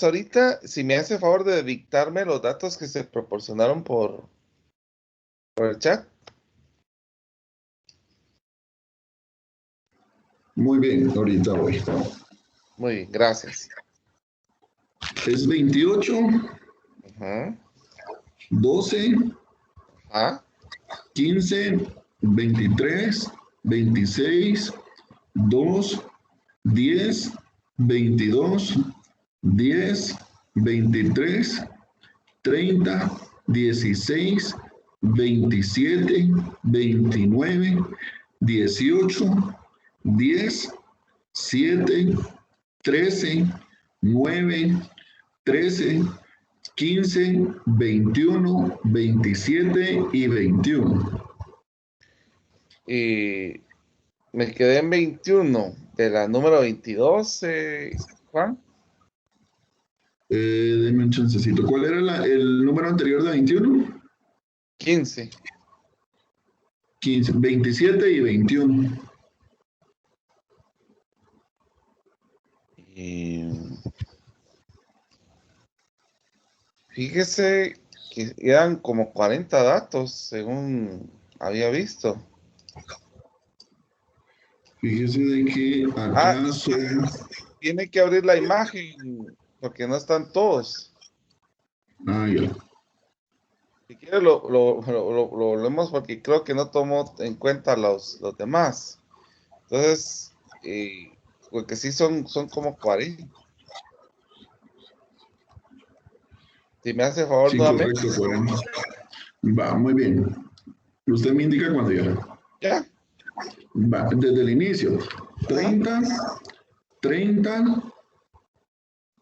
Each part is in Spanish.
ahorita, si me hace favor de dictarme los datos que se proporcionaron por el chat. Muy bien, ahorita voy. Muy bien, gracias. Es 28, Ajá, 12, ajá, 15, 23, 26, 2, 10, 22, 10, 23, 30, 16, 27, 29, 18, 10, 7, 13, 9, 13, 15, 21, 27 y 21. Y me quedé en 21 de la número 22, Juan. Deme un chancecito. ¿Cuál era el número anterior de 21? 15. 15, 27 y 21. Y fíjese que eran como 40 datos, según había visto. Fíjese de que acá son... Tiene que abrir la imagen, porque no están todos. Ah, ya. Si quiere lo leemos porque creo que no tomó en cuenta los demás. Entonces, porque sí son como 40. Si me hace favor Sí, nuevamente. correcto, 40. Va, muy bien. Usted me indica cuando ya. Ya. Va, desde el inicio. Ajá. 30, 30,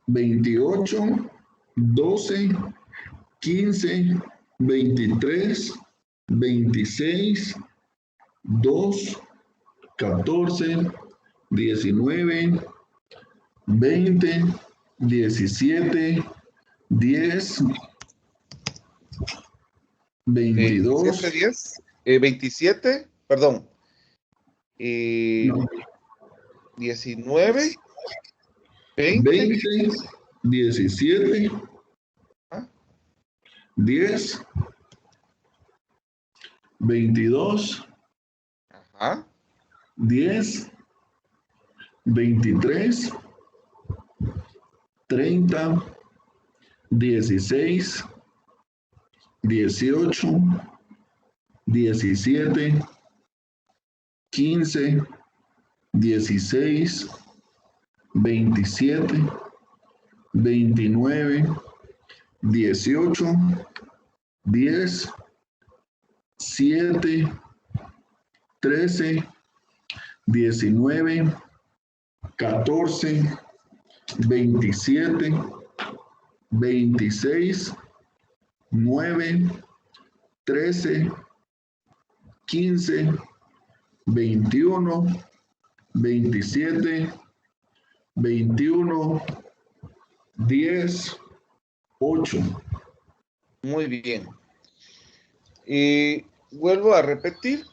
28, 12, 15, 23, 26, 2, 14, 19, 20, 17, 10, 22, 10, 27, perdón. no, 19, 20. 20, 17, ¿Ah? 10, 22, Ajá. 10, 23, 30, 16, 18, 17, 15, 16, 27, 29, 18, 10, 7, 13, 19, 14, 27, 26, 9, 13, 15, 21, 27, 21, 10, 8. Muy bien. Vuelvo a repetir,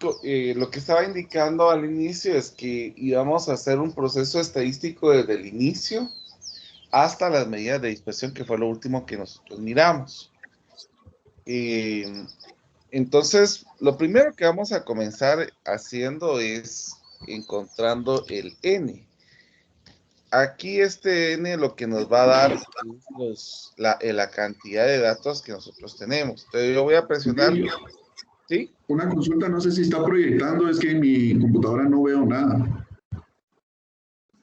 lo que estaba indicando al inicio es que íbamos a hacer un proceso estadístico desde el inicio hasta las medidas de dispersión, que fue lo último que nosotros miramos. Entonces, lo primero que vamos a comenzar haciendo es encontrando el N. Aquí este N lo que nos va a dar es la cantidad de datos que nosotros tenemos. Entonces yo voy a presionar, ¿sí? Una consulta, no sé si está proyectando, es que en mi computadora no veo nada.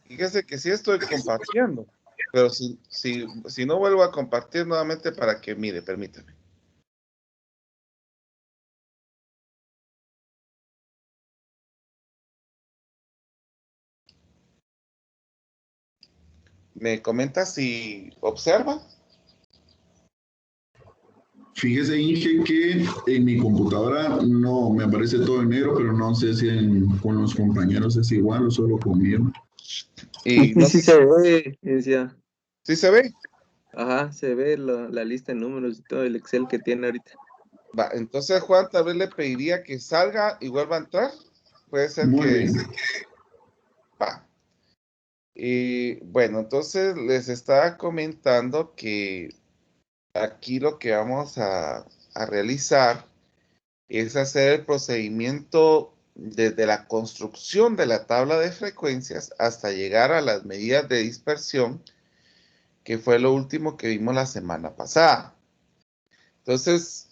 Fíjese que sí estoy compartiendo, pero si no vuelvo a compartir nuevamente para que mire, permítame. ¿Me comenta si observa? Fíjese, Inge, que en mi computadora no me aparece todo en negro, pero no sé si con los compañeros es igual o solo conmigo. Y Sí, no sí sé se ve, decía. si se ve. Ajá, se ve la lista de números y todo el Excel que tiene ahorita. Va, entonces Juan tal vez le pediría que salga y vuelva a entrar. Puede ser Muy que bien. va. Y bueno, entonces les estaba comentando que aquí lo que vamos a realizar es hacer el procedimiento desde la construcción de la tabla de frecuencias hasta llegar a las medidas de dispersión, que fue lo último que vimos la semana pasada. Entonces,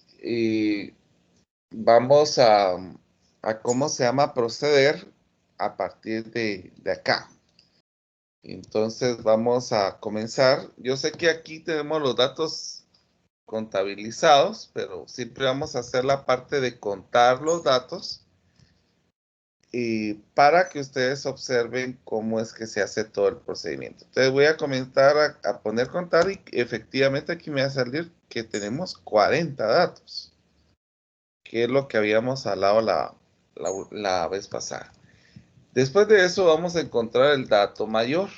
vamos a cómo se llama proceder a partir de acá. Entonces, vamos a comenzar. Yo sé que aquí tenemos los datos contabilizados, pero siempre vamos a hacer la parte de contar los datos y para que ustedes observen cómo es que se hace todo el procedimiento. Entonces voy a comenzar a poner contar y efectivamente aquí me va a salir que tenemos 40 datos, que es lo que habíamos hablado la vez pasada. Después de eso vamos a encontrar el dato mayor.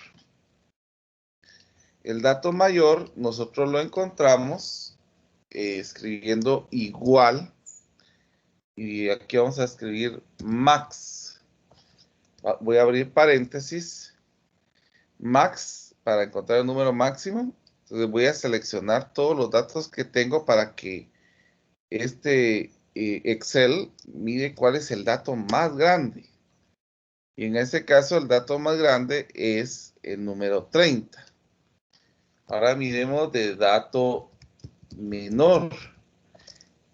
El dato mayor nosotros lo encontramos escribiendo igual y aquí vamos a escribir max. Voy a abrir paréntesis. Max para encontrar el número máximo. Entonces voy a seleccionar todos los datos que tengo para que este Excel mide cuál es el dato más grande. Y en este caso el dato más grande es el número 30. Ahora miremos de dato menor.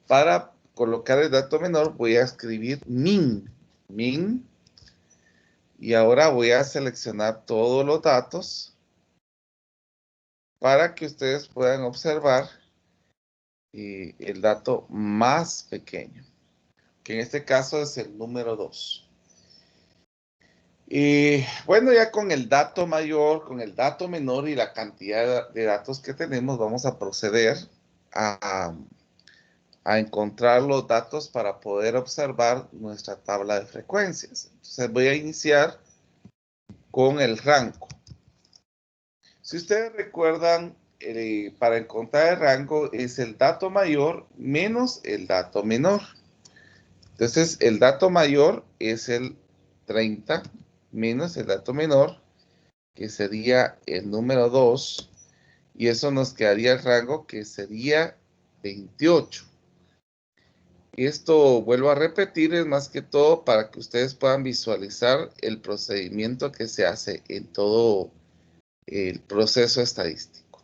Para colocar el dato menor voy a escribir min. Min. Y ahora voy a seleccionar todos los datos para que ustedes puedan observar el dato más pequeño, que en este caso es el número 2. Y bueno, ya con el dato mayor, con el dato menor y la cantidad de datos que tenemos, vamos a proceder a encontrar los datos para poder observar nuestra tabla de frecuencias. Entonces voy a iniciar con el rango. Si ustedes recuerdan, para encontrar el rango es el dato mayor menos el dato menor. Entonces, el dato mayor es el 30 menos el dato menor, que sería el número 2, y eso nos quedaría el rango que sería 28. Esto, vuelvo a repetir, es más que todo para que ustedes puedan visualizar el procedimiento que se hace en todo el proceso estadístico.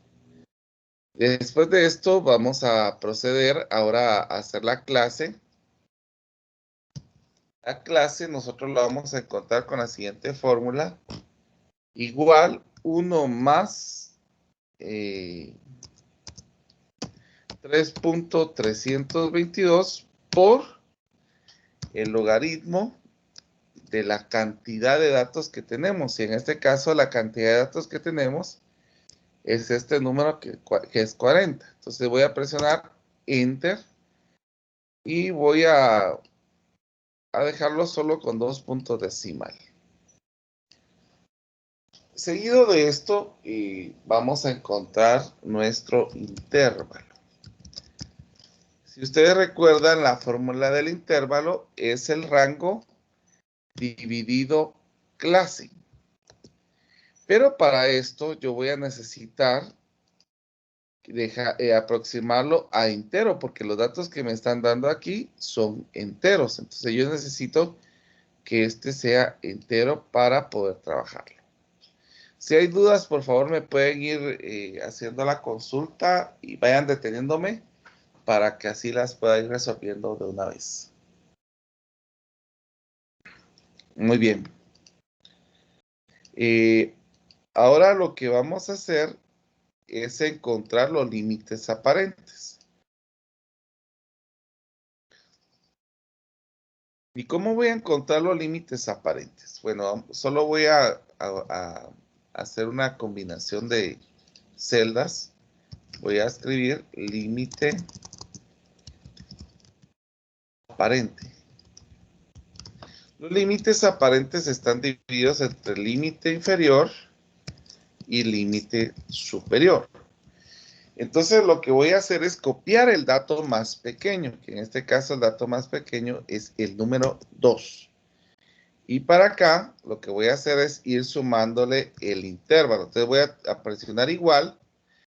Después de esto, vamos a proceder ahora a hacer la clase. La clase nosotros la vamos a encontrar con la siguiente fórmula. Igual 1 más 3.322 por el logaritmo de la cantidad de datos que tenemos. Y en este caso la cantidad de datos que tenemos es este número que es 40. Entonces voy a presionar Enter y voy a dejarlo solo con 2 puntos decimales. Seguido de esto, vamos a encontrar nuestro intervalo. Si ustedes recuerdan, la fórmula del intervalo es el rango dividido clase. Pero para esto yo voy a necesitar aproximarlo a entero, porque los datos que me están dando aquí son enteros. Entonces yo necesito que este sea entero para poder trabajarlo. Si hay dudas, por favor me pueden ir haciendo la consulta y vayan deteniéndome para que así las pueda ir resolviendo de una vez. Muy bien. Ahora lo que vamos a hacer es encontrar los límites aparentes. ¿Y cómo voy a encontrar los límites aparentes? Bueno, solo voy a hacer una combinación de celdas. Voy a escribir límite aparente. Los límites aparentes están divididos entre límite inferior y límite superior. Entonces lo que voy a hacer es copiar el dato más pequeño, que en este caso el dato más pequeño es el número 2. Y para acá, lo que voy a hacer es ir sumándole el intervalo. Entonces voy a presionar igual,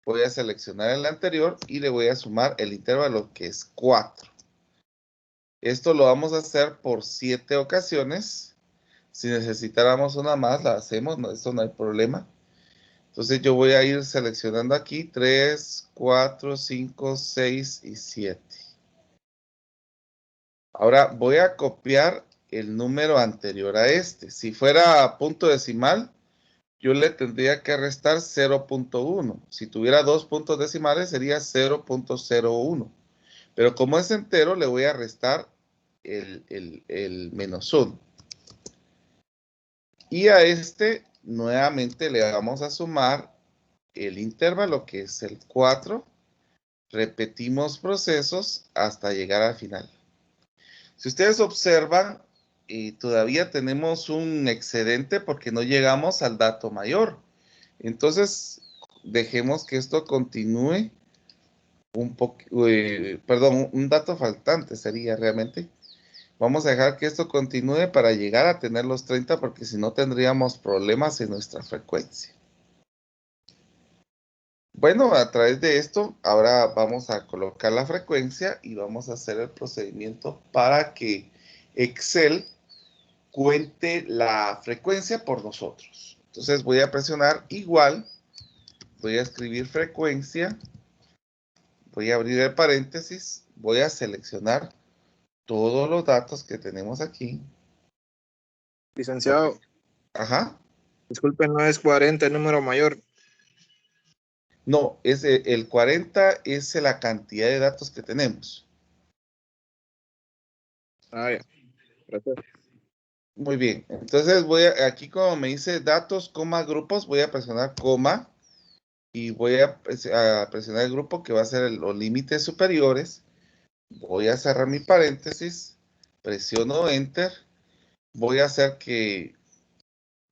voy a seleccionar el anterior y le voy a sumar el intervalo que es 4. Esto lo vamos a hacer por 7 ocasiones. Si necesitáramos una más, la hacemos, no, esto no hay problema. Entonces yo voy a ir seleccionando aquí 3, 4, 5, 6 y 7. Ahora voy a copiar el número anterior a este. Si fuera punto decimal, yo le tendría que restar 0.1. Si tuviera 2 puntos decimales, sería 0.01. Pero como es entero, le voy a restar el menos 1. Y a este, nuevamente, le vamos a sumar el intervalo, que es el 4. Repetimos procesos hasta llegar al final. Si ustedes observan, todavía tenemos un excedente porque no llegamos al dato mayor. Entonces, dejemos que esto continúe un dato faltante sería realmente. Vamos a dejar que esto continúe para llegar a tener los 30 porque si no tendríamos problemas en nuestra frecuencia. Bueno, a través de esto, ahora vamos a colocar la frecuencia y vamos a hacer el procedimiento para que Excel cuente la frecuencia por nosotros. Entonces voy a presionar igual, voy a escribir frecuencia, voy a abrir el paréntesis, voy a seleccionar todos los datos que tenemos aquí. Licenciado, Ajá. disculpe, no es 40 el número mayor. No, el 40 es la cantidad de datos que tenemos. Ah, ya. Gracias. Muy bien. Entonces aquí como me dice datos, coma, grupos, voy a presionar coma y voy a presionar el grupo que va a ser los límites superiores. Voy a cerrar mi paréntesis, presiono Enter. Voy a hacer que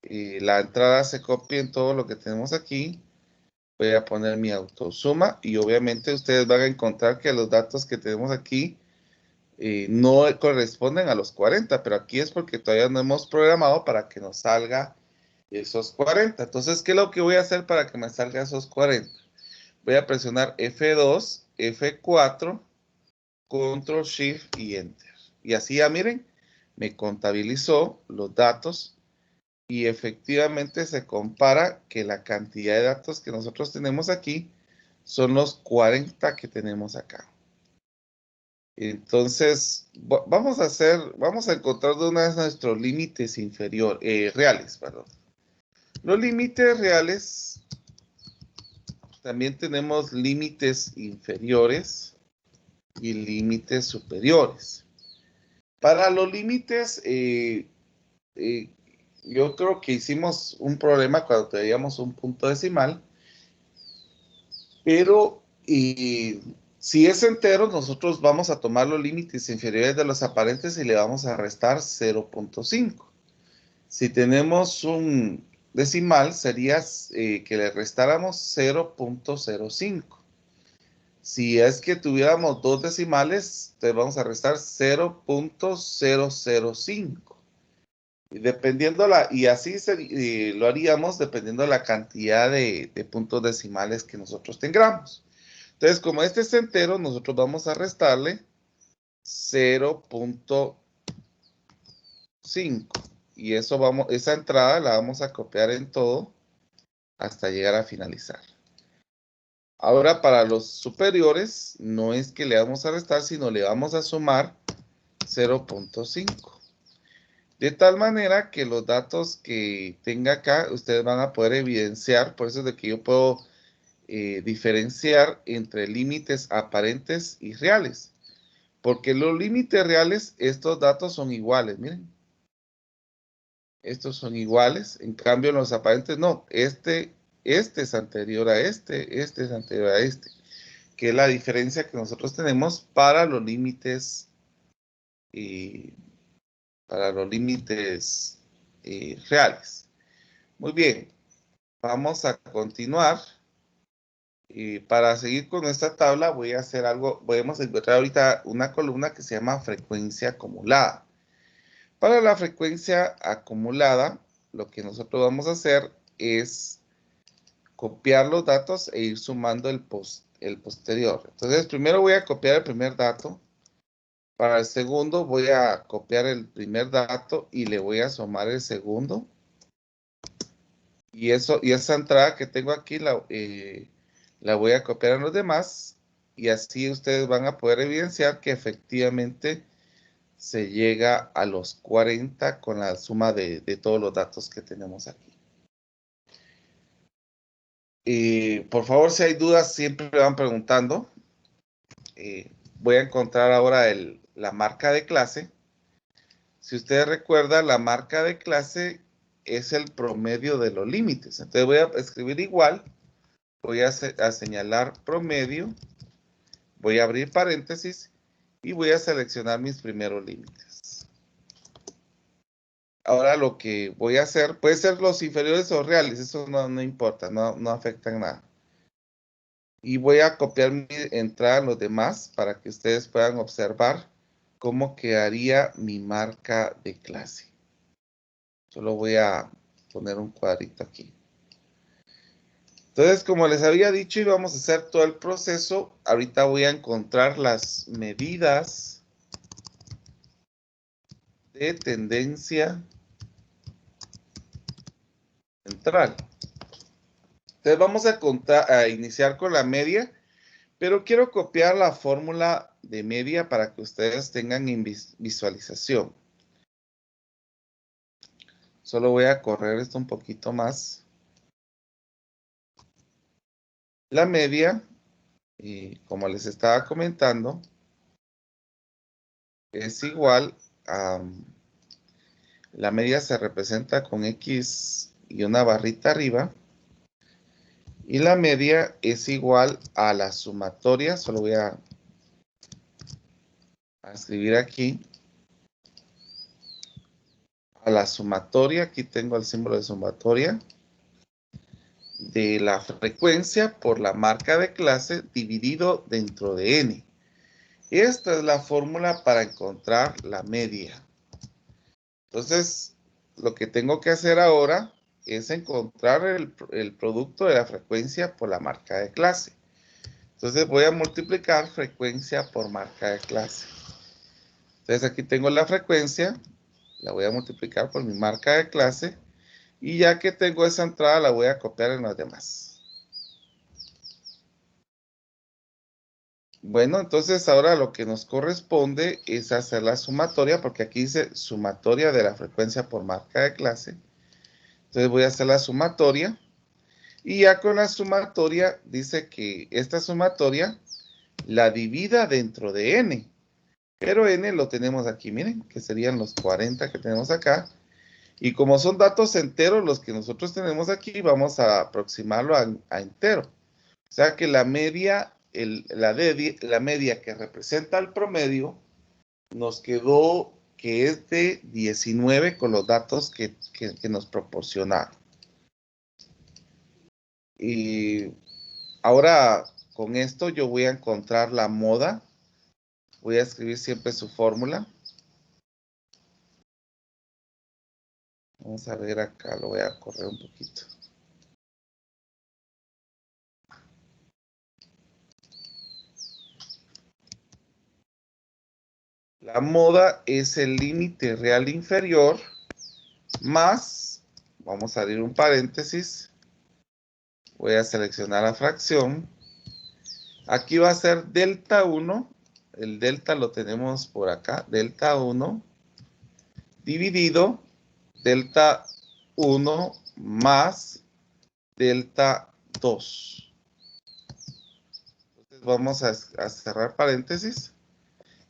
la entrada se copie en todo lo que tenemos aquí. Voy a poner mi autosuma y obviamente ustedes van a encontrar que los datos que tenemos aquí no corresponden a los 40, pero aquí es porque todavía no hemos programado para que nos salga esos 40. Entonces, ¿qué es lo que voy a hacer para que me salga esos 40? Voy a presionar F2, F4, Control Shift y Enter. Y así ya miren, me contabilizó los datos y efectivamente se compara que la cantidad de datos que nosotros tenemos aquí son los 40 que tenemos acá. Entonces, vamos a encontrar de una vez nuestros límites reales, perdón. Los límites reales, también tenemos límites inferiores y límites superiores. Para los límites, yo creo que hicimos un problema cuando teníamos un punto decimal, pero si es entero, nosotros vamos a tomar los límites inferiores de los aparentes y le vamos a restar 0.5. Si tenemos un decimal, sería que le restáramos 0.05. Si es que tuviéramos dos decimales, te vamos a restar 0.005. Y así lo haríamos dependiendo de la cantidad de puntos decimales que nosotros tengamos. Entonces, como este es entero, nosotros vamos a restarle 0.5. Y esa entrada la vamos a copiar en todo hasta llegar a finalizar. Ahora, para los superiores, no es que le vamos a restar, sino le vamos a sumar 0.5. De tal manera que los datos que tenga acá, ustedes van a poder evidenciar, por eso es de que yo puedo diferenciar entre límites aparentes y reales. Porque los límites reales, estos datos son iguales, miren. Estos son iguales, en cambio los aparentes no. Este es anterior a este es anterior a este. Que es la diferencia que nosotros tenemos para los límites reales. Muy bien, vamos a continuar. Y para seguir con esta tabla voy a hacer algo, podemos encontrar ahorita una columna que se llama frecuencia acumulada. Para la frecuencia acumulada, lo que nosotros vamos a hacer es copiar los datos e ir sumando el posterior. Entonces, primero voy a copiar el primer dato. Para el segundo voy a copiar el primer dato y le voy a sumar el segundo. Y esa entrada que tengo aquí la voy a copiar en los demás. Y así ustedes van a poder evidenciar que efectivamente se llega a los 40 con la suma de todos los datos que tenemos aquí. Por favor, si hay dudas, siempre me van preguntando. Voy a encontrar ahora la marca de clase. Si ustedes recuerdan, la marca de clase es el promedio de los límites. Entonces voy a escribir igual. Voy a señalar promedio. Voy a abrir paréntesis y voy a seleccionar mis primeros límites. Ahora lo que voy a hacer, puede ser los inferiores o reales, eso no importa, no afecta en nada. Y voy a copiar mi entrada en los demás para que ustedes puedan observar cómo quedaría mi marca de clase. Solo voy a poner un cuadrito aquí. Entonces, como les había dicho, íbamos a hacer todo el proceso. Ahorita voy a encontrar las medidas de tendencia central. Entonces, vamos a iniciar con la media, pero quiero copiar la fórmula de media para que ustedes tengan en visualización. Solo voy a correr esto un poquito más. La media, y como les estaba comentando, es igual a... La media se representa con X y una barrita arriba. Y la media es igual a la sumatoria. Solo voy a escribir aquí. A la sumatoria, aquí tengo el símbolo de sumatoria, de la frecuencia por la marca de clase dividido dentro de n. Esta es la fórmula para encontrar la media. Entonces, lo que tengo que hacer ahora es encontrar el producto de la frecuencia por la marca de clase. Entonces, voy a multiplicar frecuencia por marca de clase. Entonces, aquí tengo la frecuencia. La voy a multiplicar por mi marca de clase. Y ya que tengo esa entrada, la voy a copiar en las demás. Bueno, entonces ahora lo que nos corresponde es hacer la sumatoria, porque aquí dice sumatoria de la frecuencia por marca de clase. Entonces voy a hacer la sumatoria. Y ya con la sumatoria dice que esta sumatoria la divida dentro de n. Pero n lo tenemos aquí, miren, que serían los 40 que tenemos acá. Y como son datos enteros los que nosotros tenemos aquí, vamos a aproximarlo a entero. O sea que la media, la media que representa el promedio, nos quedó que es de 19 con los datos que nos proporcionaron. Y ahora con esto yo voy a encontrar la moda. Voy a escribir siempre su fórmula. Vamos a ver acá, lo voy a correr un poquito. La moda es el límite real inferior más, vamos a abrir un paréntesis, voy a seleccionar la fracción. Aquí va a ser delta 1, el delta lo tenemos por acá, delta 1 dividido delta 1 más delta 2. Entonces vamos a cerrar paréntesis.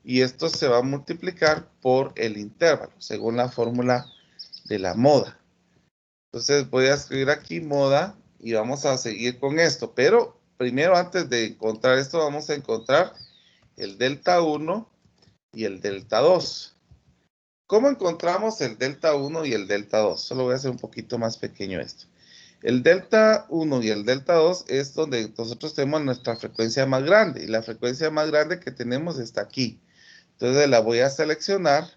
Y esto se va a multiplicar por el intervalo, según la fórmula de la moda. Entonces voy a escribir aquí moda y vamos a seguir con esto. Pero primero, antes de encontrar esto, vamos a encontrar el delta 1 y el delta 2. ¿Cómo encontramos el delta 1 y el delta 2? Solo voy a hacer un poquito más pequeño esto. El delta 1 y el delta 2 es donde nosotros tenemos nuestra frecuencia más grande. Y la frecuencia más grande que tenemos está aquí. Entonces la voy a seleccionar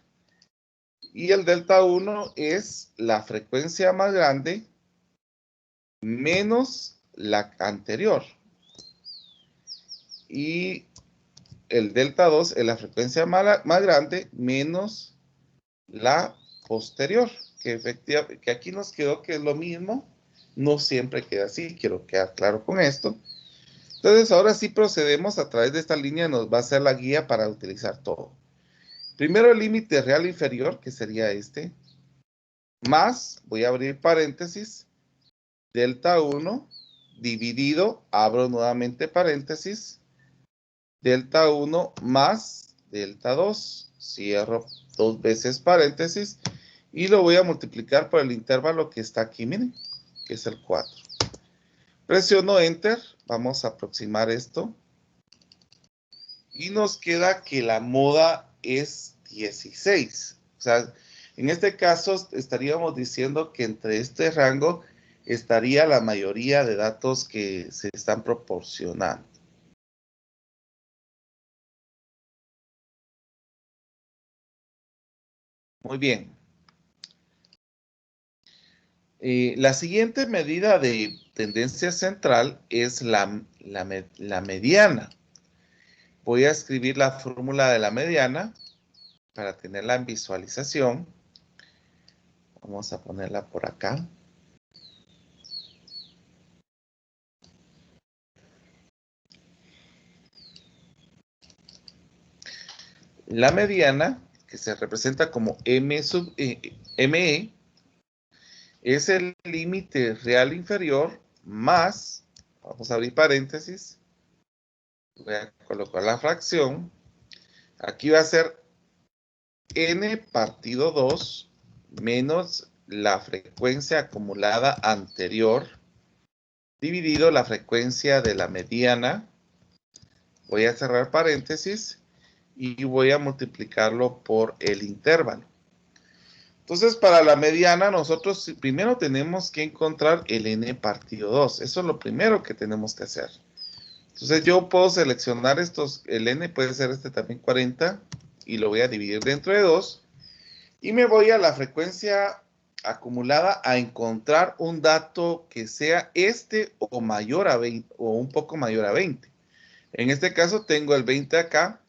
Y el delta 1 es la frecuencia más grande menos la anterior. Y el delta 2 es la frecuencia más grande menos la posterior. Que efectivamente, que aquí nos quedó que es lo mismo. No siempre queda así, quiero quedar claro con esto. Entonces, ahora sí procedemos a través de esta línea, nos va a ser la guía para utilizar todo. Primero el límite real inferior, que sería este, más, voy a abrir paréntesis, delta 1 dividido, abro nuevamente paréntesis, delta 1 más delta 2, cierro 2 veces paréntesis, y lo voy a multiplicar por el intervalo que está aquí, miren, que es el 4. Presiono Enter, vamos a aproximar esto. Y nos queda que la moda es 16. O sea, en este caso estaríamos diciendo que entre este rango estaría la mayoría de datos que se están proporcionando. Muy bien. La siguiente medida de tendencia central es la mediana. Voy a escribir la fórmula de la mediana para tenerla en visualización. Vamos a ponerla por acá. La mediana, que se representa como ME, es el límite real inferior más, vamos a abrir paréntesis, voy a colocar la fracción, aquí va a ser n partido 2 menos la frecuencia acumulada anterior dividido la frecuencia de la mediana, voy a cerrar paréntesis y voy a multiplicarlo por el intervalo. Entonces, para la mediana, nosotros primero tenemos que encontrar el n partido 2. Eso es lo primero que tenemos que hacer. Entonces, yo puedo seleccionar estos, el n puede ser este también 40, y lo voy a dividir dentro de 2. Y me voy a la frecuencia acumulada a encontrar un dato que sea este o mayor a 20, o un poco mayor a 20. En este caso, tengo el 20 acá.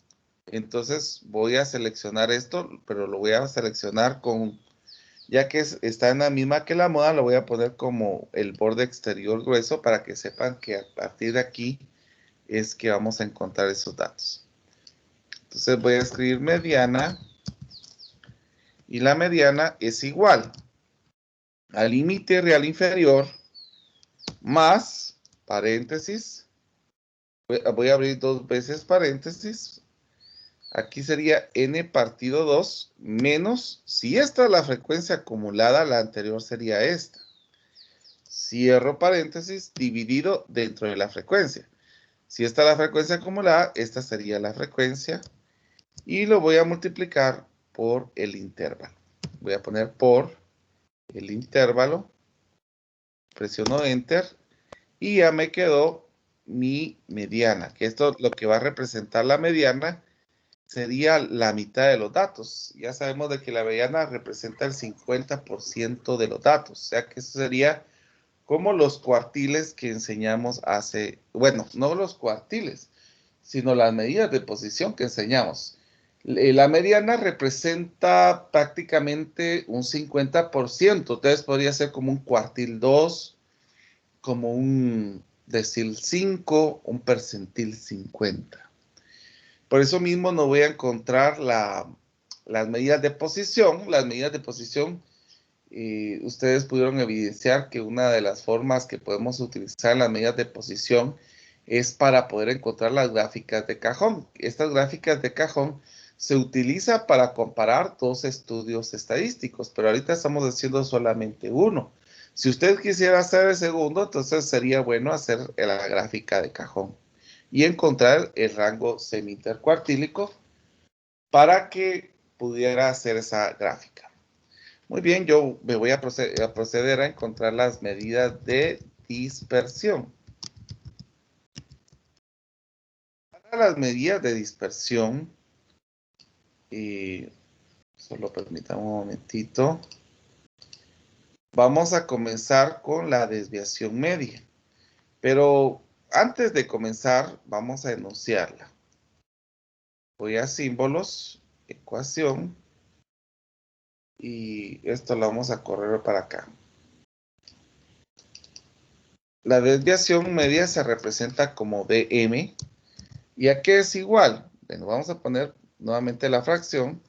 Entonces, voy a seleccionar esto, pero lo voy a seleccionar con... Ya que está en la misma que la moda, lo voy a poner como el borde exterior grueso para que sepan que a partir de aquí es que vamos a encontrar esos datos. Entonces voy a escribir mediana y la mediana es igual al límite real inferior más paréntesis. Voy a abrir 2 veces paréntesis. Aquí sería n partido 2 menos, si esta es la frecuencia acumulada, la anterior sería esta. Cierro paréntesis, dividido dentro de la frecuencia. Si esta es la frecuencia acumulada, esta sería la frecuencia. Y lo voy a multiplicar por el intervalo. Voy a poner por el intervalo. Presiono Enter. Y ya me quedó mi mediana. Que esto lo que va a representar la mediana sería la mitad de los datos. Ya sabemos de que la mediana representa el 50% de los datos. O sea que eso sería como los cuartiles que enseñamos hace, bueno, no los cuartiles, sino las medidas de posición que enseñamos. La mediana representa prácticamente un 50%, entonces podría ser como un cuartil 2, como un decil 5, un percentil 50. Por eso mismo no voy a encontrar las medidas de posición. Las medidas de posición, ustedes pudieron evidenciar que una de las formas que podemos utilizar en las medidas de posición es para poder encontrar las gráficas de cajón. Estas gráficas de cajón se utilizan para comparar dos estudios estadísticos, pero ahorita estamos haciendo solamente uno. Si usted quisiera hacer el segundo, entonces sería bueno hacer la gráfica de cajón y encontrar el rango semi-intercuartílico para que pudiera hacer esa gráfica. Muy bien, yo me voy a proceder a encontrar las medidas de dispersión. Para las medidas de dispersión, Solo permítame un momentito. Vamos a comenzar con la desviación media. Pero antes de comenzar, vamos a enunciarla. Voy a símbolos, ecuación, y esto lo vamos a correr para acá. La desviación media se representa como dm, y aquí es igual. Bueno, vamos a poner nuevamente la fracción.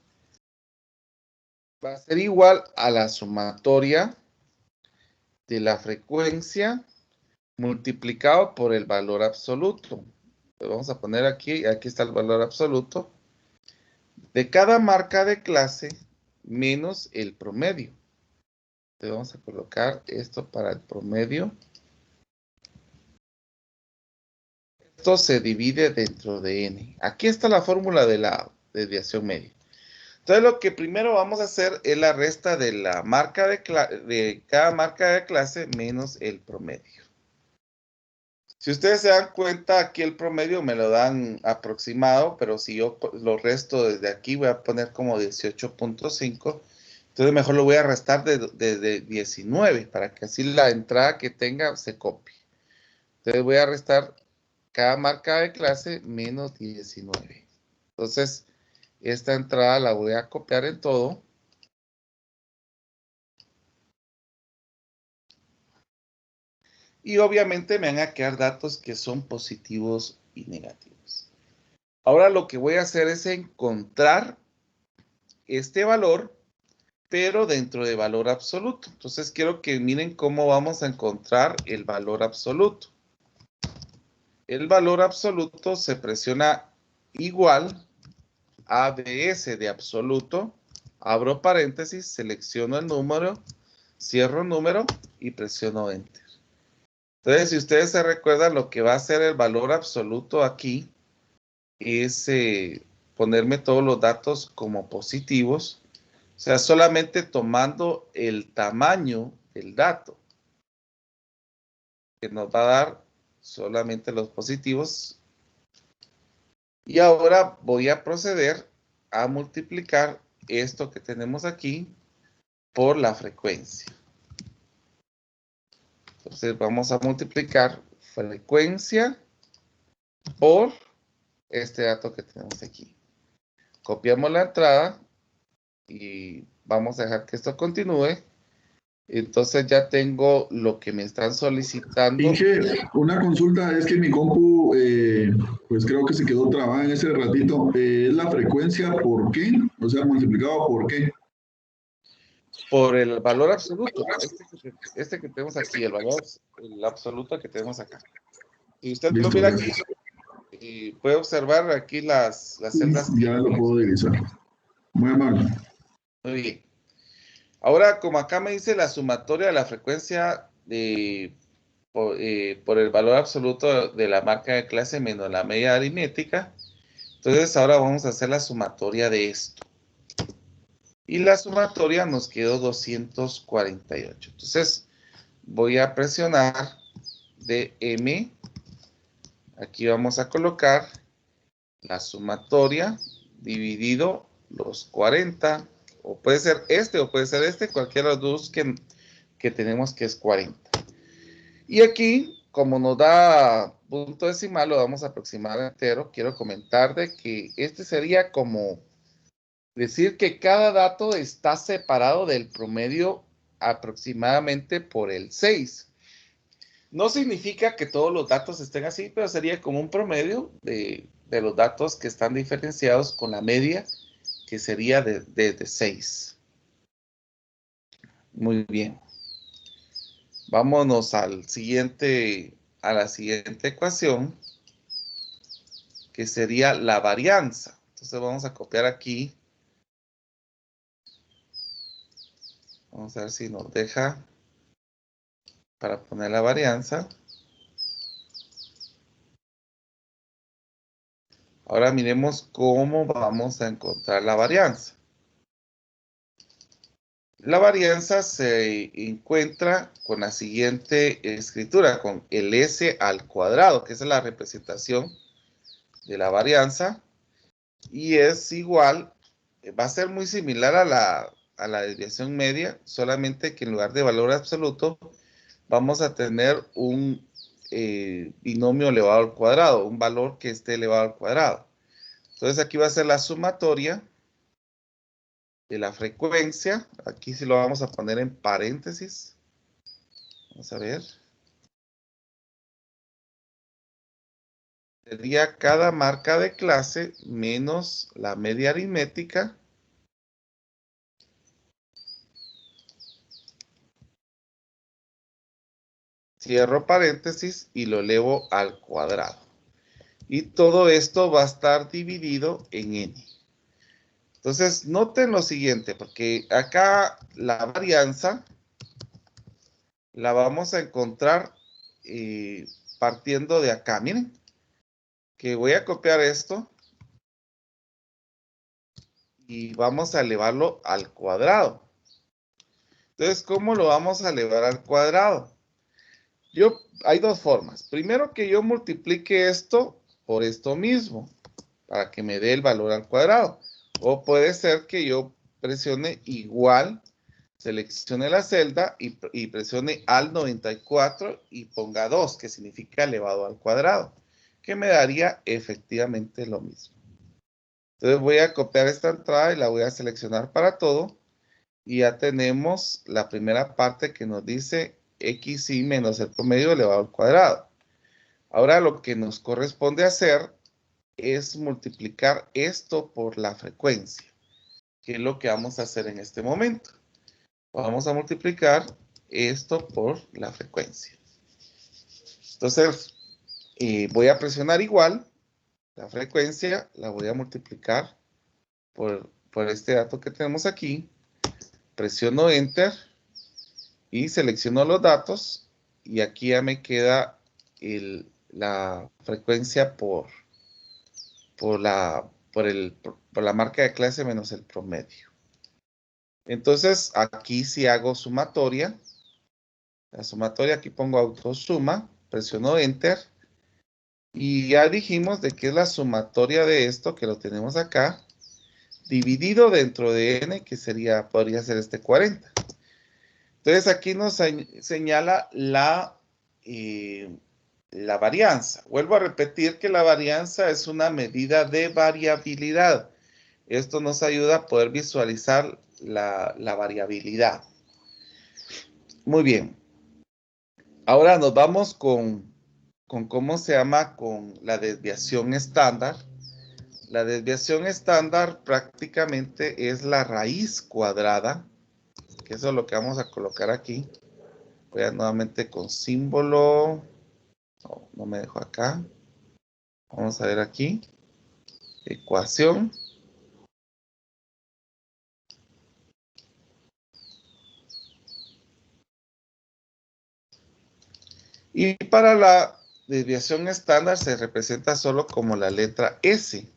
Va a ser igual a la sumatoria de la frecuencia multiplicado por el valor absoluto. Lo vamos a poner aquí está el valor absoluto, de cada marca de clase menos el promedio. Entonces vamos a colocar esto para el promedio. Esto se divide dentro de n. Aquí está la fórmula de la desviación media. Entonces lo que primero vamos a hacer es la resta de la marca de cada marca de clase menos el promedio. Si ustedes se dan cuenta, aquí el promedio me lo dan aproximado, pero si yo lo resto desde aquí, voy a poner como 18.5. Entonces mejor lo voy a restar desde 19, para que así la entrada que tenga se copie. Entonces voy a restar cada marca de clase menos 19. Entonces, esta entrada la voy a copiar en todo. Y obviamente me van a quedar datos que son positivos y negativos. Ahora lo que voy a hacer es encontrar este valor, pero dentro de valor absoluto. Entonces quiero que miren cómo vamos a encontrar el valor absoluto. El valor absoluto se presiona igual a ds de absoluto. Abro paréntesis, selecciono el número, cierro el número y presiono Enter. Entonces, si ustedes se recuerdan, lo que va a hacer el valor absoluto aquí es ponerme todos los datos como positivos. O sea, solamente tomando el tamaño del dato, que nos va a dar solamente los positivos. Y ahora voy a proceder a multiplicar esto que tenemos aquí por la frecuencia. Entonces vamos a multiplicar frecuencia por este dato que tenemos aquí. Copiamos la entrada y vamos a dejar que esto continúe. Entonces ya tengo lo que me están solicitando. Inge, una consulta, es que mi compu, pues creo que se quedó trabada en ese ratito. ¿Es la frecuencia por qué? O sea, multiplicado por qué. Por el valor absoluto, este que tenemos aquí, el absoluto que tenemos acá. Si usted lo mira aquí, y puede observar aquí las celdas. Ya lo puedo divisar. Muy amable. Muy bien. Ahora, como acá me dice la sumatoria de la frecuencia por el valor absoluto de la marca de clase menos la media aritmética, entonces ahora vamos a hacer la sumatoria de esto. Y la sumatoria nos quedó 248. Entonces, voy a presionar dm. Aquí vamos a colocar la sumatoria dividido los 40. O puede ser este o puede ser este, cualquiera de los dos que tenemos que es 40. Y aquí, como nos da punto decimal, lo vamos a aproximar entero. Quiero comentar de que este sería como decir que cada dato está separado del promedio aproximadamente por el 6. No significa que todos los datos estén así, pero sería como un promedio de los datos que están diferenciados con la media, que sería de 6. Muy bien. Vámonos a la siguiente ecuación, que sería la varianza. Entonces vamos a copiar aquí. Vamos a ver si nos deja para poner la varianza. Ahora miremos cómo vamos a encontrar la varianza. La varianza se encuentra con la siguiente escritura, con el s al cuadrado, que es la representación de la varianza, y es igual va a ser muy similar a la desviación media, solamente que en lugar de valor absoluto, vamos a tener un binomio elevado al cuadrado, un valor que esté elevado al cuadrado. Entonces aquí va a ser la sumatoria de la frecuencia. Aquí sí lo vamos a poner en paréntesis. Vamos a ver. Sería cada marca de clase menos la media aritmética. Cierro paréntesis y lo elevo al cuadrado. Y todo esto va a estar dividido en n. Entonces, noten lo siguiente, porque acá la varianza la vamos a encontrar partiendo de acá. Miren, que voy a copiar esto y vamos a elevarlo al cuadrado. Entonces, ¿cómo lo vamos a elevar al cuadrado? Hay dos formas. Primero que yo multiplique esto por esto mismo, para que me dé el valor al cuadrado. O puede ser que yo presione igual, seleccione la celda y presione al 94 y ponga 2, que significa elevado al cuadrado, que me daría efectivamente lo mismo. Entonces voy a copiar esta entrada y la voy a seleccionar para todo. Y ya tenemos la primera parte que nos dice xy menos el promedio elevado al cuadrado. Ahora lo que nos corresponde hacer es multiplicar esto por la frecuencia, que es lo que vamos a hacer en este momento. Vamos a multiplicar esto por la frecuencia. Entonces, voy a presionar igual, la frecuencia la voy a multiplicar por este dato que tenemos aquí. Presiono Enter y selecciono los datos y aquí ya me queda la frecuencia por la marca de clase menos el promedio. Entonces, aquí si hago sumatoria, la sumatoria aquí pongo autosuma, presiono Enter, y ya dijimos de que es la sumatoria de esto, que lo tenemos acá, dividido dentro de n, que podría ser este 40. Entonces, aquí nos señala la varianza. Vuelvo a repetir que la varianza es una medida de variabilidad. Esto nos ayuda a poder visualizar la variabilidad. Muy bien. Ahora nos vamos con cómo se llama, con la desviación estándar. La desviación estándar prácticamente es la raíz cuadrada, que eso es lo que vamos a colocar aquí. Voy a nuevamente con símbolo. No me dejo acá. Vamos a ver aquí. Ecuación. Y para la desviación estándar se representa solo como la letra S.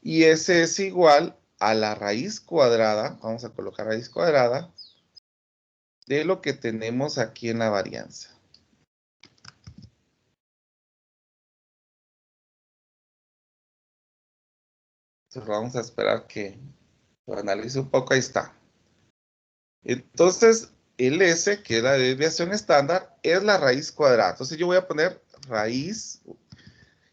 Y S es igual a la raíz cuadrada. Vamos a colocar raíz cuadrada de lo que tenemos aquí en la varianza. Entonces vamos a esperar que lo analice un poco. Ahí está. Entonces, el S, que es la desviación estándar, es la raíz cuadrada. Entonces yo voy a poner raíz.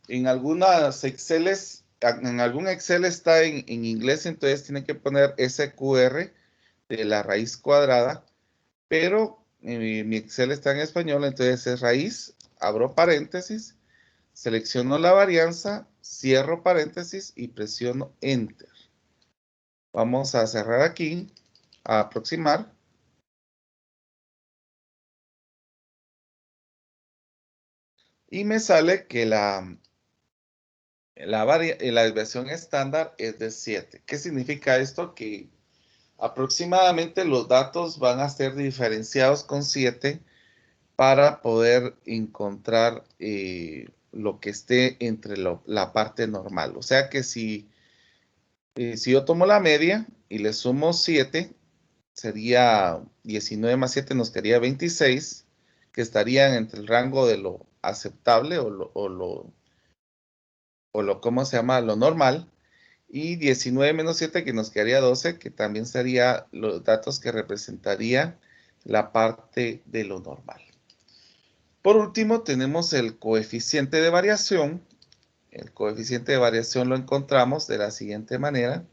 En algunas Exceles, en algún Excel está en inglés, entonces tienen que poner SQR de la raíz cuadrada, pero mi Excel está en español, entonces es raíz, abro paréntesis, selecciono la varianza, cierro paréntesis y presiono Enter. Vamos a cerrar aquí, a aproximar. Y me sale que la desviación estándar es de 7. ¿Qué significa esto? Que aproximadamente los datos van a ser diferenciados con 7 para poder encontrar lo que esté entre la parte normal. O sea que si yo tomo la media y le sumo 7, sería 19 más 7 nos quedaría 26, que estarían entre el rango de lo aceptable o lo ¿cómo se llama? Lo normal. Y 19 menos 7 que nos quedaría 12, que también sería los datos que representaría la parte de lo normal. Por último, tenemos el coeficiente de variación. El coeficiente de variación lo encontramos de la siguiente manera.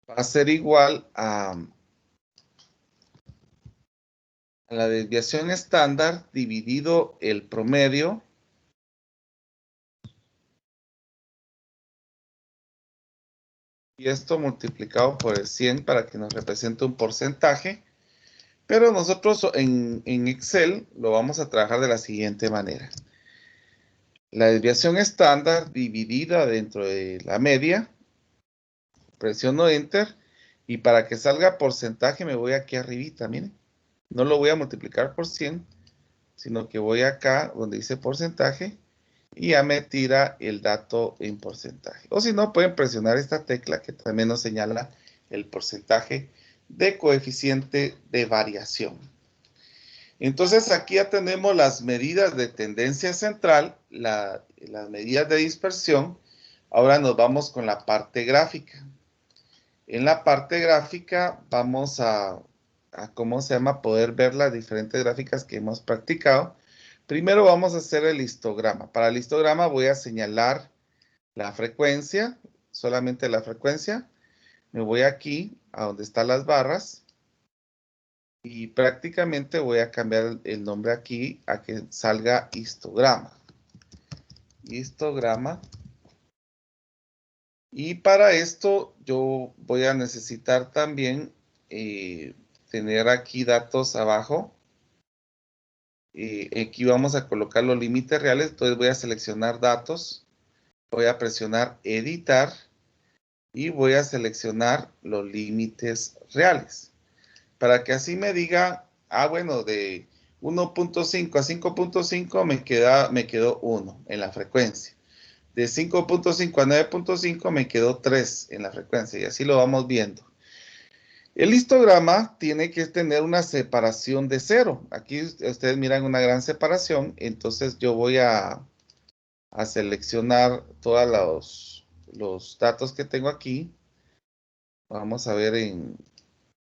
Va a ser igual a la desviación estándar dividido el promedio y esto multiplicado por el 100 para que nos represente un porcentaje. Pero nosotros en Excel lo vamos a trabajar de la siguiente manera. La desviación estándar dividida dentro de la media, presiono Enter y para que salga porcentaje me voy aquí arribita, miren. No lo voy a multiplicar por 100, sino que voy acá donde dice porcentaje y ya me tira el dato en porcentaje. O si no, pueden presionar esta tecla que también nos señala el porcentaje de coeficiente de variación. Entonces aquí ya tenemos las medidas de tendencia central, las medidas de dispersión. Ahora nos vamos con la parte gráfica. En la parte gráfica vamos a ¿cómo se llama? Poder ver las diferentes gráficas que hemos practicado. Primero vamos a hacer el histograma. Para el histograma voy a señalar la frecuencia, solamente la frecuencia. Me voy aquí a donde están las barras. Y prácticamente voy a cambiar el nombre aquí a que salga histograma. Histograma. Y para esto yo voy a necesitar también tener aquí datos abajo. Aquí vamos a colocar los límites reales. Entonces voy a seleccionar datos. Voy a presionar editar. Y voy a seleccionar los límites reales. Para que así me diga, bueno, de 1.5 a 5.5 me quedó 1 en la frecuencia. De 5.5 a 9.5 me quedó 3 en la frecuencia. Y así lo vamos viendo. El histograma tiene que tener una separación de 0. Aquí ustedes miran una gran separación. Entonces yo voy a seleccionar todos los datos que tengo aquí. Vamos a ver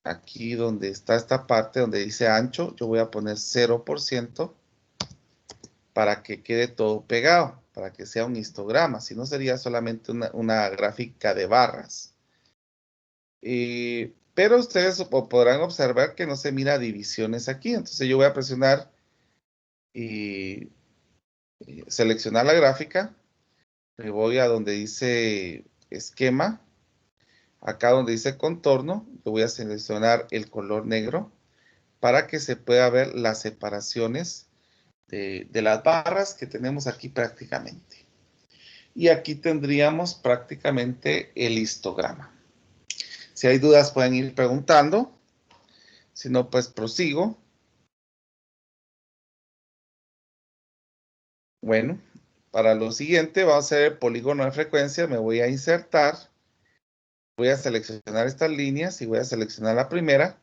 aquí donde está esta parte donde dice ancho, yo voy a poner 0% para que quede todo pegado, para que sea un histograma, si no sería solamente una gráfica de barras. Pero ustedes podrán observar que no se mira divisiones aquí, entonces yo voy a presionar y seleccionar la gráfica, me voy a donde dice esquema, acá donde dice contorno, yo voy a seleccionar el color negro para que se pueda ver las separaciones de las barras que tenemos aquí prácticamente. Y aquí tendríamos prácticamente el histograma. Si hay dudas pueden ir preguntando. Si no, pues prosigo. Bueno, para lo siguiente vamos a hacer el polígono de frecuencia. Me voy a insertar. Voy a seleccionar estas líneas y voy a seleccionar la primera.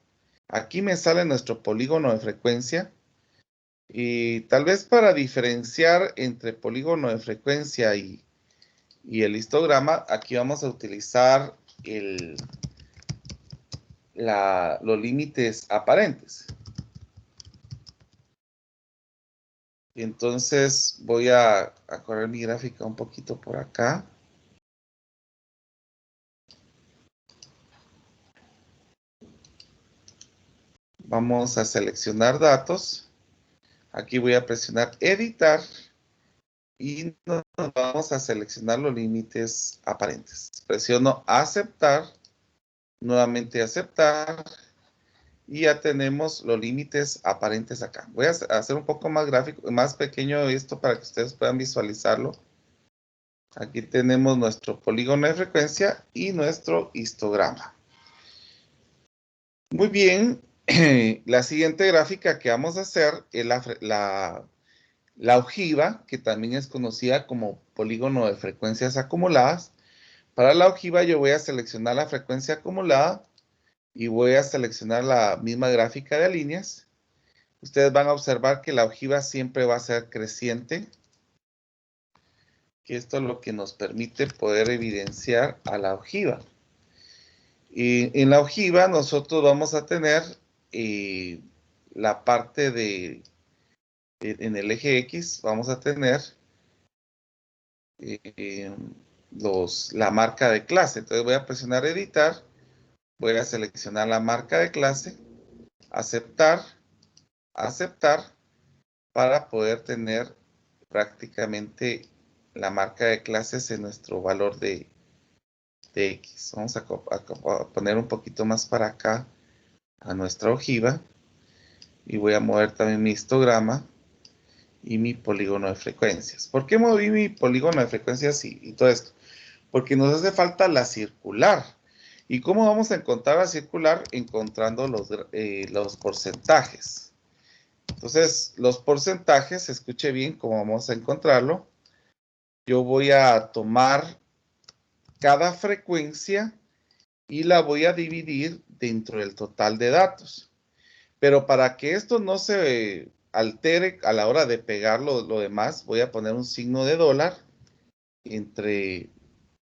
Aquí me sale nuestro polígono de frecuencia. Y tal vez para diferenciar entre polígono de frecuencia y el histograma, aquí vamos a utilizar los límites aparentes. Entonces voy a correr mi gráfica un poquito por acá. Vamos a seleccionar datos. Aquí voy a presionar editar. Y nos vamos a seleccionar los límites aparentes. Presiono aceptar. Nuevamente aceptar. Y ya tenemos los límites aparentes acá. Voy a hacer un poco más gráfico, más pequeño esto para que ustedes puedan visualizarlo. Aquí tenemos nuestro polígono de frecuencia y nuestro histograma. Muy bien. La siguiente gráfica que vamos a hacer es la ojiva, que también es conocida como polígono de frecuencias acumuladas. Para la ojiva yo voy a seleccionar la frecuencia acumulada. y voy a seleccionar la misma gráfica de líneas. Ustedes van a observar que la ojiva siempre va a ser creciente, que esto es lo que nos permite poder evidenciar a la ojiva. Y en la ojiva nosotros vamos a tener la parte en el eje X, vamos a tener la marca de clase. Entonces voy a presionar editar, voy a seleccionar la marca de clase, aceptar, aceptar, para poder tener prácticamente la marca de clases en nuestro valor de X. Vamos a poner un poquito más para acá a nuestra ojiva y voy a mover también mi histograma y mi polígono de frecuencias. ¿Por qué moví mi polígono de frecuencias y todo esto? Porque nos hace falta la circular. ¿Y cómo vamos a encontrar la circular? Encontrando los porcentajes. Entonces, los porcentajes, escuche bien cómo vamos a encontrarlo. Yo voy a tomar cada frecuencia y la voy a dividir dentro del total de datos. Pero para que esto no se altere a la hora de pegar lo demás, voy a poner un signo de dólar entre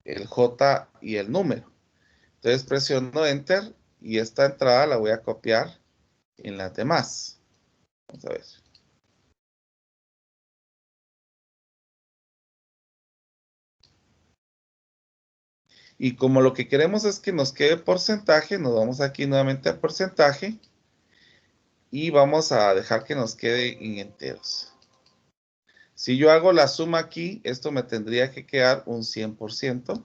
el J y el número. Entonces presiono Enter y esta entrada la voy a copiar en las demás. Vamos a ver. Y como lo que queremos es que nos quede porcentaje, nos vamos aquí nuevamente a porcentaje y vamos a dejar que nos quede en enteros. Si yo hago la suma aquí, esto me tendría que quedar un 100%,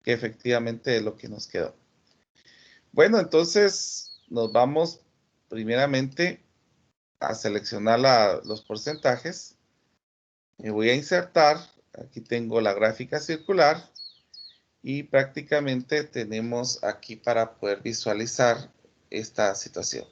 que efectivamente es lo que nos quedó. Bueno, entonces nos vamos primeramente a seleccionar los porcentajes. Me voy a insertar. Aquí tengo la gráfica circular. Y prácticamente tenemos aquí para poder visualizar esta situación.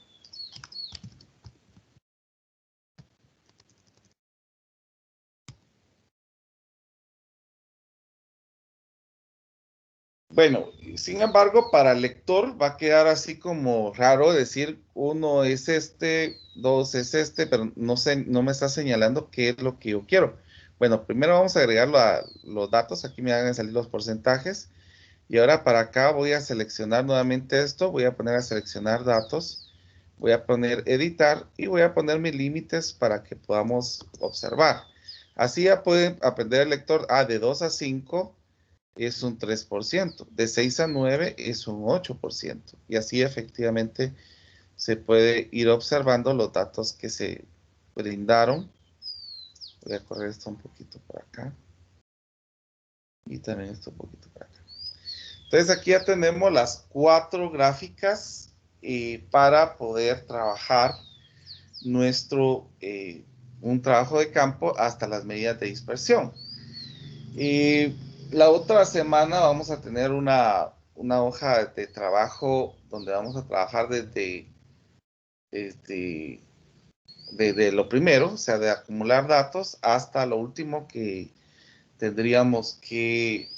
Bueno, sin embargo, para el lector va a quedar así como raro decir 1 es este, 2 es este, pero no sé, no me está señalando qué es lo que yo quiero. Bueno, primero vamos a agregar los datos. Aquí me van a salir los porcentajes. Y ahora para acá voy a seleccionar nuevamente esto. Voy a poner a seleccionar datos. Voy a poner editar y voy a poner mis límites para que podamos observar. Así ya puede aprender el lector. De 2 a 5 es un 3%. De 6 a 9 es un 8%. Y así efectivamente se puede ir observando los datos que se brindaron. Voy a correr esto un poquito por acá. Y también esto un poquito por acá. Entonces aquí ya tenemos las 4 gráficas para poder trabajar un trabajo de campo hasta las medidas de dispersión. La otra semana vamos a tener una hoja de trabajo donde vamos a trabajar desde lo primero, o sea, de acumular datos hasta lo último que tendríamos que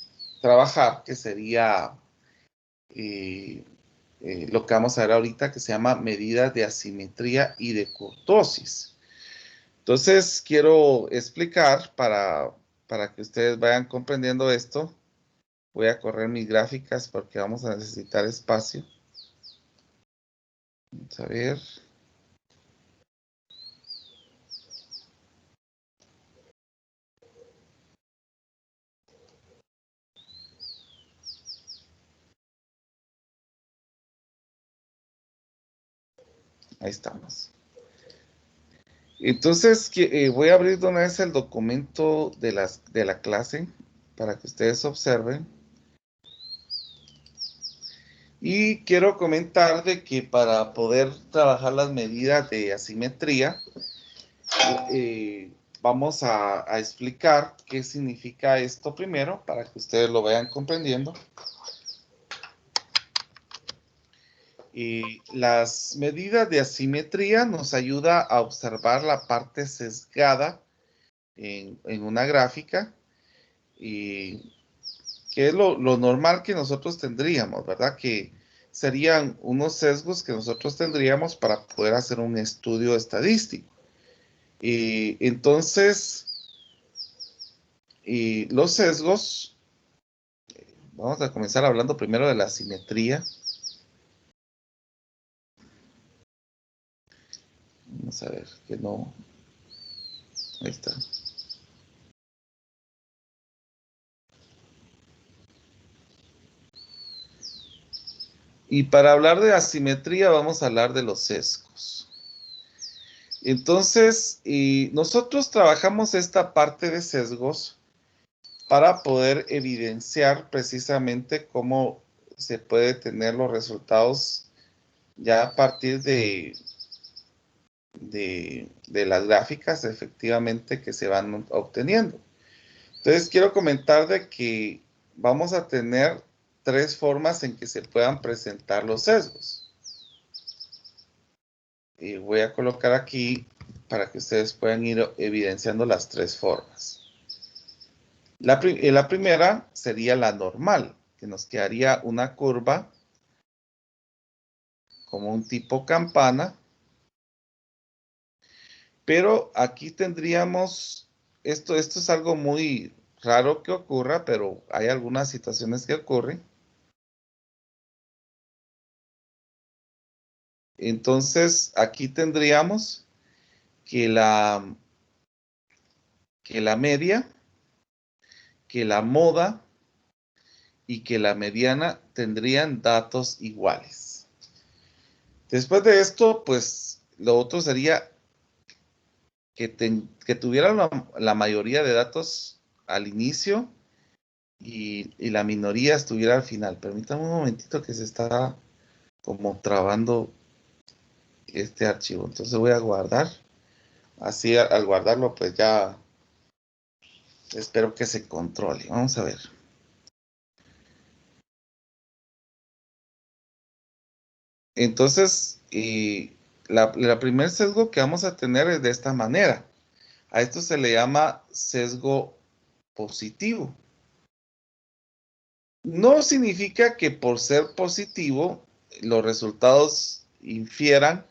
trabajar, que sería lo que vamos a ver ahorita, que se llama medidas de asimetría y de kurtosis. Entonces, quiero explicar para que ustedes vayan comprendiendo esto. Voy a correr mis gráficas porque vamos a necesitar espacio. Vamos a ver. Ahí estamos. Entonces, voy a abrir de una vez el documento de la clase para que ustedes observen. Y quiero comentar de que para poder trabajar las medidas de asimetría, vamos a explicar qué significa esto primero para que ustedes lo vayan comprendiendo. Las medidas de asimetría nos ayuda a observar la parte sesgada en una gráfica, que es lo normal que nosotros tendríamos, ¿verdad? Que serían unos sesgos que nosotros tendríamos para poder hacer un estudio estadístico. Y entonces, los sesgos, vamos a comenzar hablando primero de la simetría. Vamos a ver, que no, ahí está. Y para hablar de asimetría vamos a hablar de los sesgos. Entonces, nosotros trabajamos esta parte de sesgos para poder evidenciar precisamente cómo se puede tener los resultados ya a partir de las gráficas efectivamente que se van obteniendo. Entonces, quiero comentar de que vamos a tener 3 formas en que se puedan presentar los sesgos. Y voy a colocar aquí para que ustedes puedan ir evidenciando las 3 formas. La primera sería la normal, que nos quedaría una curva como un tipo campana. Pero aquí tendríamos, esto es algo muy raro que ocurra, pero hay algunas situaciones que ocurren. Entonces, aquí tendríamos que la media, que la moda y que la mediana tendrían datos iguales. Después de esto, pues, lo otro sería que tuvieran la mayoría de datos al inicio y la minoría estuviera al final. Permítame un momentito que se está como trabando este archivo. Entonces voy a guardar. Así al guardarlo pues ya espero que se controle. Vamos a ver. Entonces, la primer sesgo que vamos a tener es de esta manera. A esto se le llama sesgo positivo. No significa que por ser positivo los resultados infieran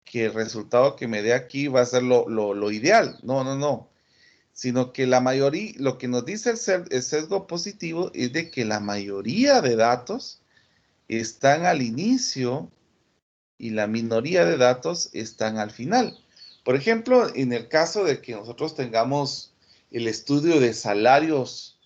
que el resultado que me dé aquí va a ser lo ideal. No, no, no. Sino que la mayoría, lo que nos dice el sesgo positivo es de que la mayoría de datos están al inicio y la minoría de datos están al final. Por ejemplo, en el caso de que nosotros tengamos el estudio de salarios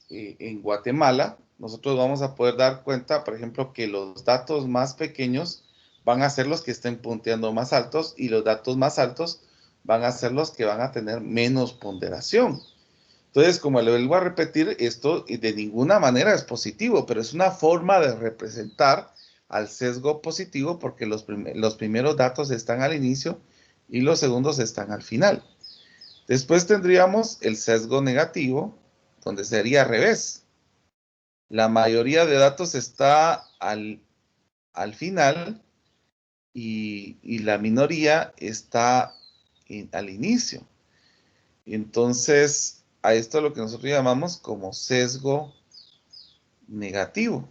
en Guatemala, nosotros vamos a poder dar cuenta, por ejemplo, que los datos más pequeños van a ser los que estén punteando más altos y los datos más altos van a ser los que van a tener menos ponderación. Entonces, como le vuelvo a repetir, esto de ninguna manera es positivo, pero es una forma de representar al sesgo positivo porque los primeros datos están al inicio y los segundos están al final. Después tendríamos el sesgo negativo, donde sería al revés. La mayoría de datos está al final y la minoría está al inicio. Entonces, a esto es lo que nosotros llamamos como sesgo negativo.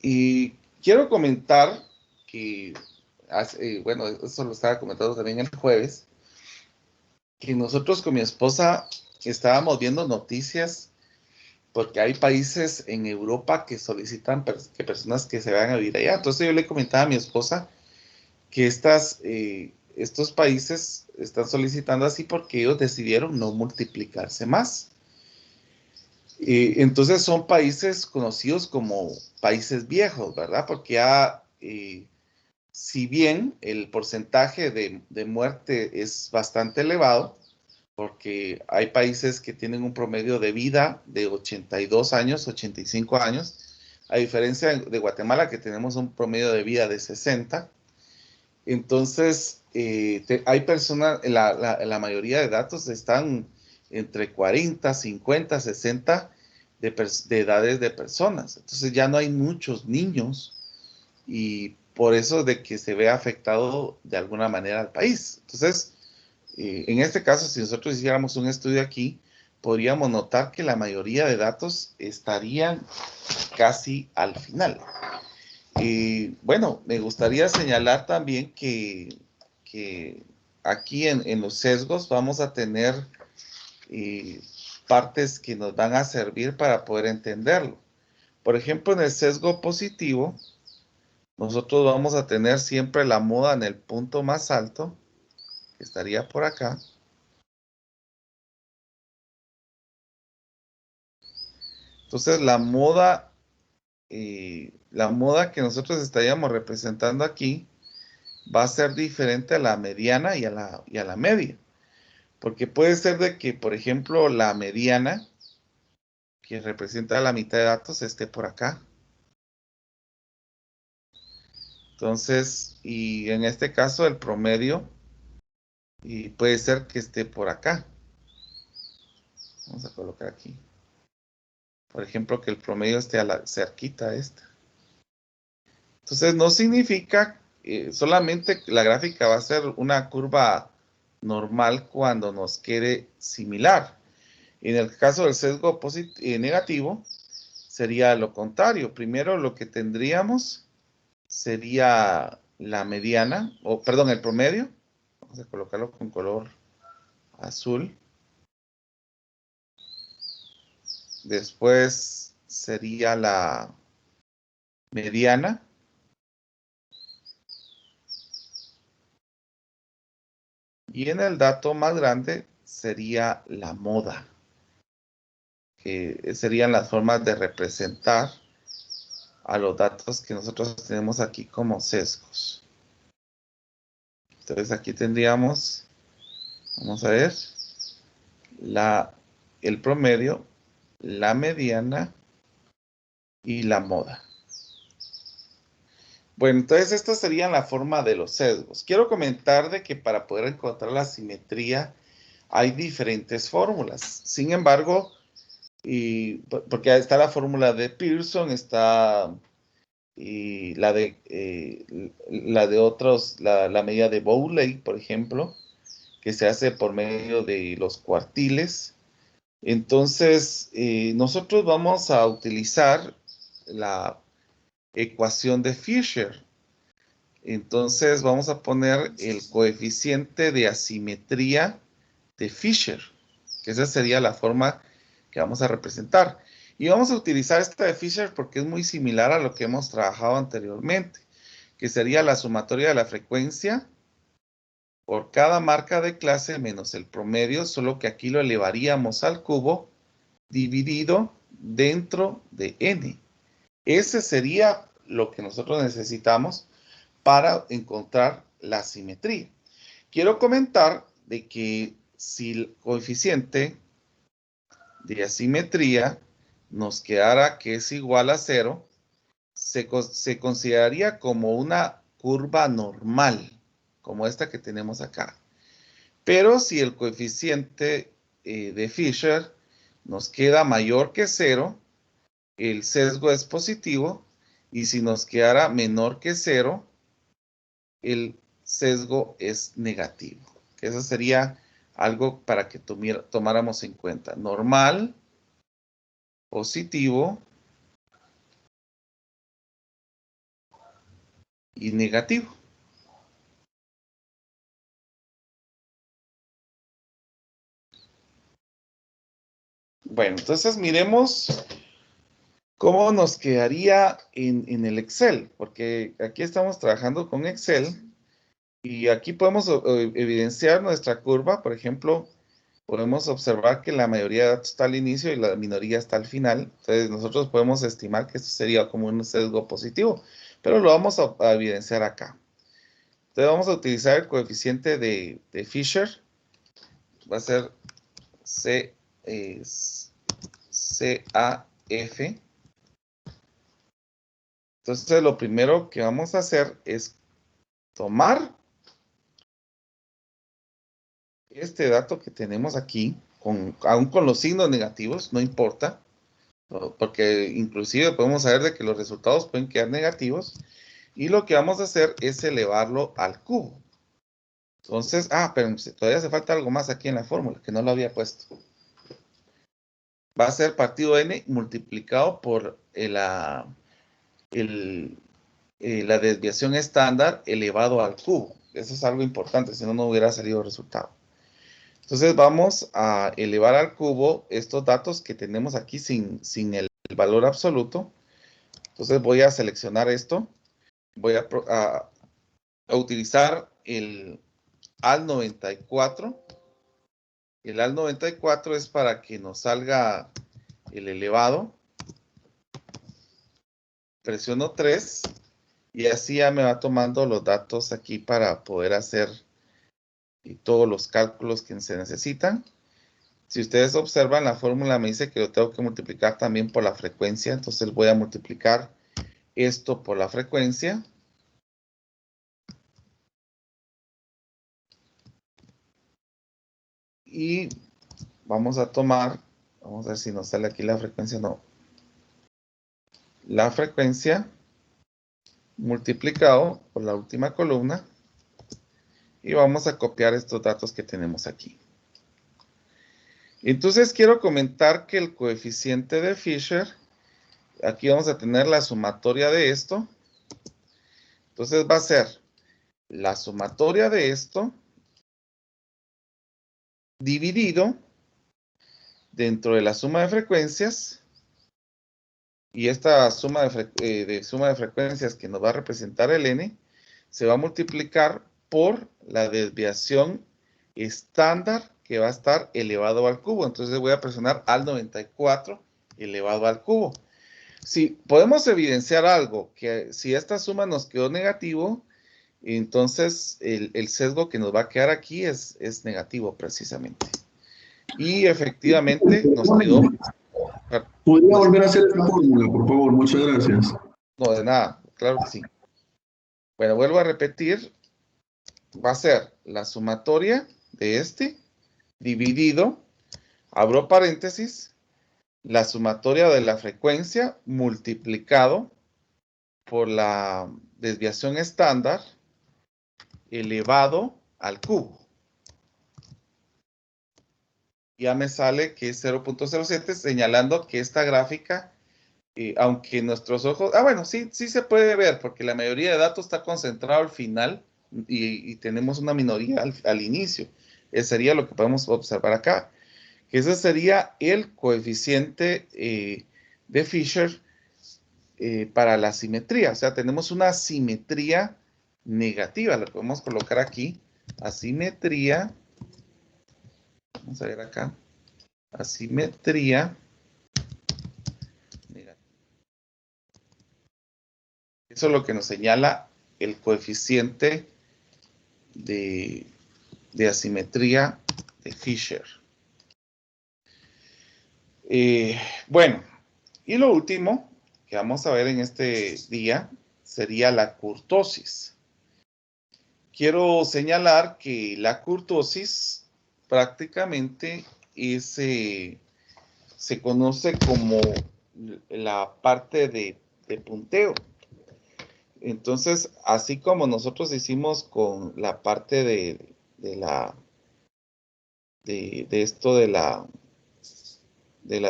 Y quiero comentar que, bueno, eso lo estaba comentando también el jueves, que nosotros con mi esposa estábamos viendo noticias porque hay países en Europa que solicitan que personas que se vayan a vivir allá. Entonces yo le comentaba a mi esposa que estos países están solicitando así porque ellos decidieron no multiplicarse más. Entonces son países conocidos como países viejos, ¿verdad? Porque ya, si bien el porcentaje de muerte es bastante elevado, porque hay países que tienen un promedio de vida de 82 años, 85 años, a diferencia de Guatemala, que tenemos un promedio de vida de 60. Entonces, hay personas, la mayoría de datos están entre 40, 50, 60 de edades de personas. Entonces ya no hay muchos niños y por eso de que se ve afectado de alguna manera al país. Entonces, en este caso, si nosotros hiciéramos un estudio aquí, podríamos notar que la mayoría de datos estarían casi al final. Y bueno, me gustaría señalar también que aquí en los sesgos vamos a tener partes que nos van a servir para poder entenderlo. Por ejemplo, en el sesgo positivo, nosotros vamos a tener siempre la moda en el punto más alto, que estaría por acá. Entonces, la moda que nosotros estaríamos representando aquí va a ser diferente a la mediana y a la media. Porque puede ser de que, por ejemplo, la mediana, que representa la mitad de datos, esté por acá. Entonces, y en este caso, el promedio puede ser que esté por acá. Vamos a colocar aquí. Por ejemplo, que el promedio esté a la cerquita a esta. Entonces, no significa solamente la gráfica va a ser una curva normal cuando nos quede similar. En el caso del sesgo negativo, sería lo contrario. Primero, lo que tendríamos sería la mediana, o perdón, el promedio. Vamos a colocarlo con color azul. Después sería la mediana. Y en el dato más grande sería la moda, que serían las formas de representar a los datos que nosotros tenemos aquí como sesgos. Entonces aquí tendríamos, vamos a ver, el promedio, la mediana y la moda. Bueno, entonces esta sería la forma de los sesgos. Quiero comentar de que para poder encontrar la simetría hay diferentes fórmulas. Sin embargo, porque está la fórmula de Pearson, está la de otros, la medida de Bowley, por ejemplo, que se hace por medio de los cuartiles. Entonces, nosotros vamos a utilizar la ecuación de Fisher. Entonces, vamos a poner el coeficiente de asimetría de Fisher, que esa sería la forma que vamos a representar. Y vamos a utilizar esta de Fisher porque es muy similar a lo que hemos trabajado anteriormente, que sería la sumatoria de la frecuencia por cada marca de clase menos el promedio, solo que aquí lo elevaríamos al cubo dividido dentro de n. Ese sería lo que nosotros necesitamos para encontrar la simetría. Quiero comentar de que si el coeficiente de asimetría nos quedara que es igual a 0, se consideraría como una curva normal, como esta que tenemos acá. Pero si el coeficiente de Fisher nos queda mayor que 0, el sesgo es positivo, y si nos quedara menor que 0, el sesgo es negativo. Eso sería algo para que tomáramos en cuenta. Normal, positivo y negativo. Bueno, entonces miremos cómo nos quedaría en el Excel, porque aquí estamos trabajando con Excel y aquí podemos evidenciar nuestra curva. Por ejemplo, podemos observar que la mayoría de datos está al inicio y la minoría está al final. Entonces nosotros podemos estimar que esto sería como un sesgo positivo, pero lo vamos a evidenciar acá. Entonces vamos a utilizar el coeficiente de Fisher. Va a ser CAF. Entonces lo primero que vamos a hacer es tomar este dato que tenemos aquí, aún con los signos negativos, no importa, porque inclusive podemos saber de que los resultados pueden quedar negativos, y lo que vamos a hacer es elevarlo al cubo. Entonces, pero todavía hace falta algo más aquí en la fórmula, que no lo había puesto. va a ser partido n multiplicado por la desviación estándar elevado al cubo. Eso es algo importante, si no, no hubiera salido el resultado. Entonces vamos a elevar al cubo estos datos que tenemos aquí sin el valor absoluto. Entonces voy a seleccionar esto. Voy a utilizar el AL94. El AL94 es para que nos salga el elevado. Presiono 3 y así ya me va tomando los datos aquí para poder hacer todos los cálculos que se necesitan. Si ustedes observan, la fórmula me dice que lo tengo que multiplicar también por la frecuencia. Entonces voy a multiplicar esto por la frecuencia. Y vamos a tomar, vamos a ver si nos sale aquí la frecuencia. No. La frecuencia multiplicado por la última columna. Y vamos a copiar estos datos que tenemos aquí. Entonces quiero comentar que el coeficiente de Fisher, aquí vamos a tener la sumatoria de esto. Entonces va a ser la sumatoria de esto dividido dentro de la suma de frecuencias. Y esta suma de frecuencias que nos va a representar el n se va a multiplicar por la desviación estándar que va a estar elevado al cubo. Entonces voy a presionar AL94 elevado al cubo. Si podemos evidenciar algo, que si esta suma nos quedó negativo, entonces el sesgo que nos va a quedar aquí es negativo precisamente. Y efectivamente nos quedó... ¿Podría volver a hacer esta fórmula, por favor? Muchas gracias. No, de nada, claro que sí. Bueno, vuelvo a repetir. Va a ser la sumatoria de este dividido, abro paréntesis, la sumatoria de la frecuencia multiplicado por la desviación estándar elevado al cubo. Ya me sale que es 0.07, señalando que esta gráfica, aunque nuestros ojos... bueno, sí se puede ver, porque la mayoría de datos está concentrado al final y tenemos una minoría al inicio. Eso sería lo que podemos observar acá. Que ese sería el coeficiente de Fisher para la simetría. O sea, tenemos una simetría negativa. Lo podemos colocar aquí. Asimetría. Vamos a ver acá. Asimetría negativa. Eso es lo que nos señala el coeficiente de asimetría de Fisher. Bueno, y lo último que vamos a ver en este día sería la kurtosis. Quiero señalar que la kurtosis prácticamente se conoce como la parte de punteo. Entonces, así como nosotros hicimos con la parte de esto de la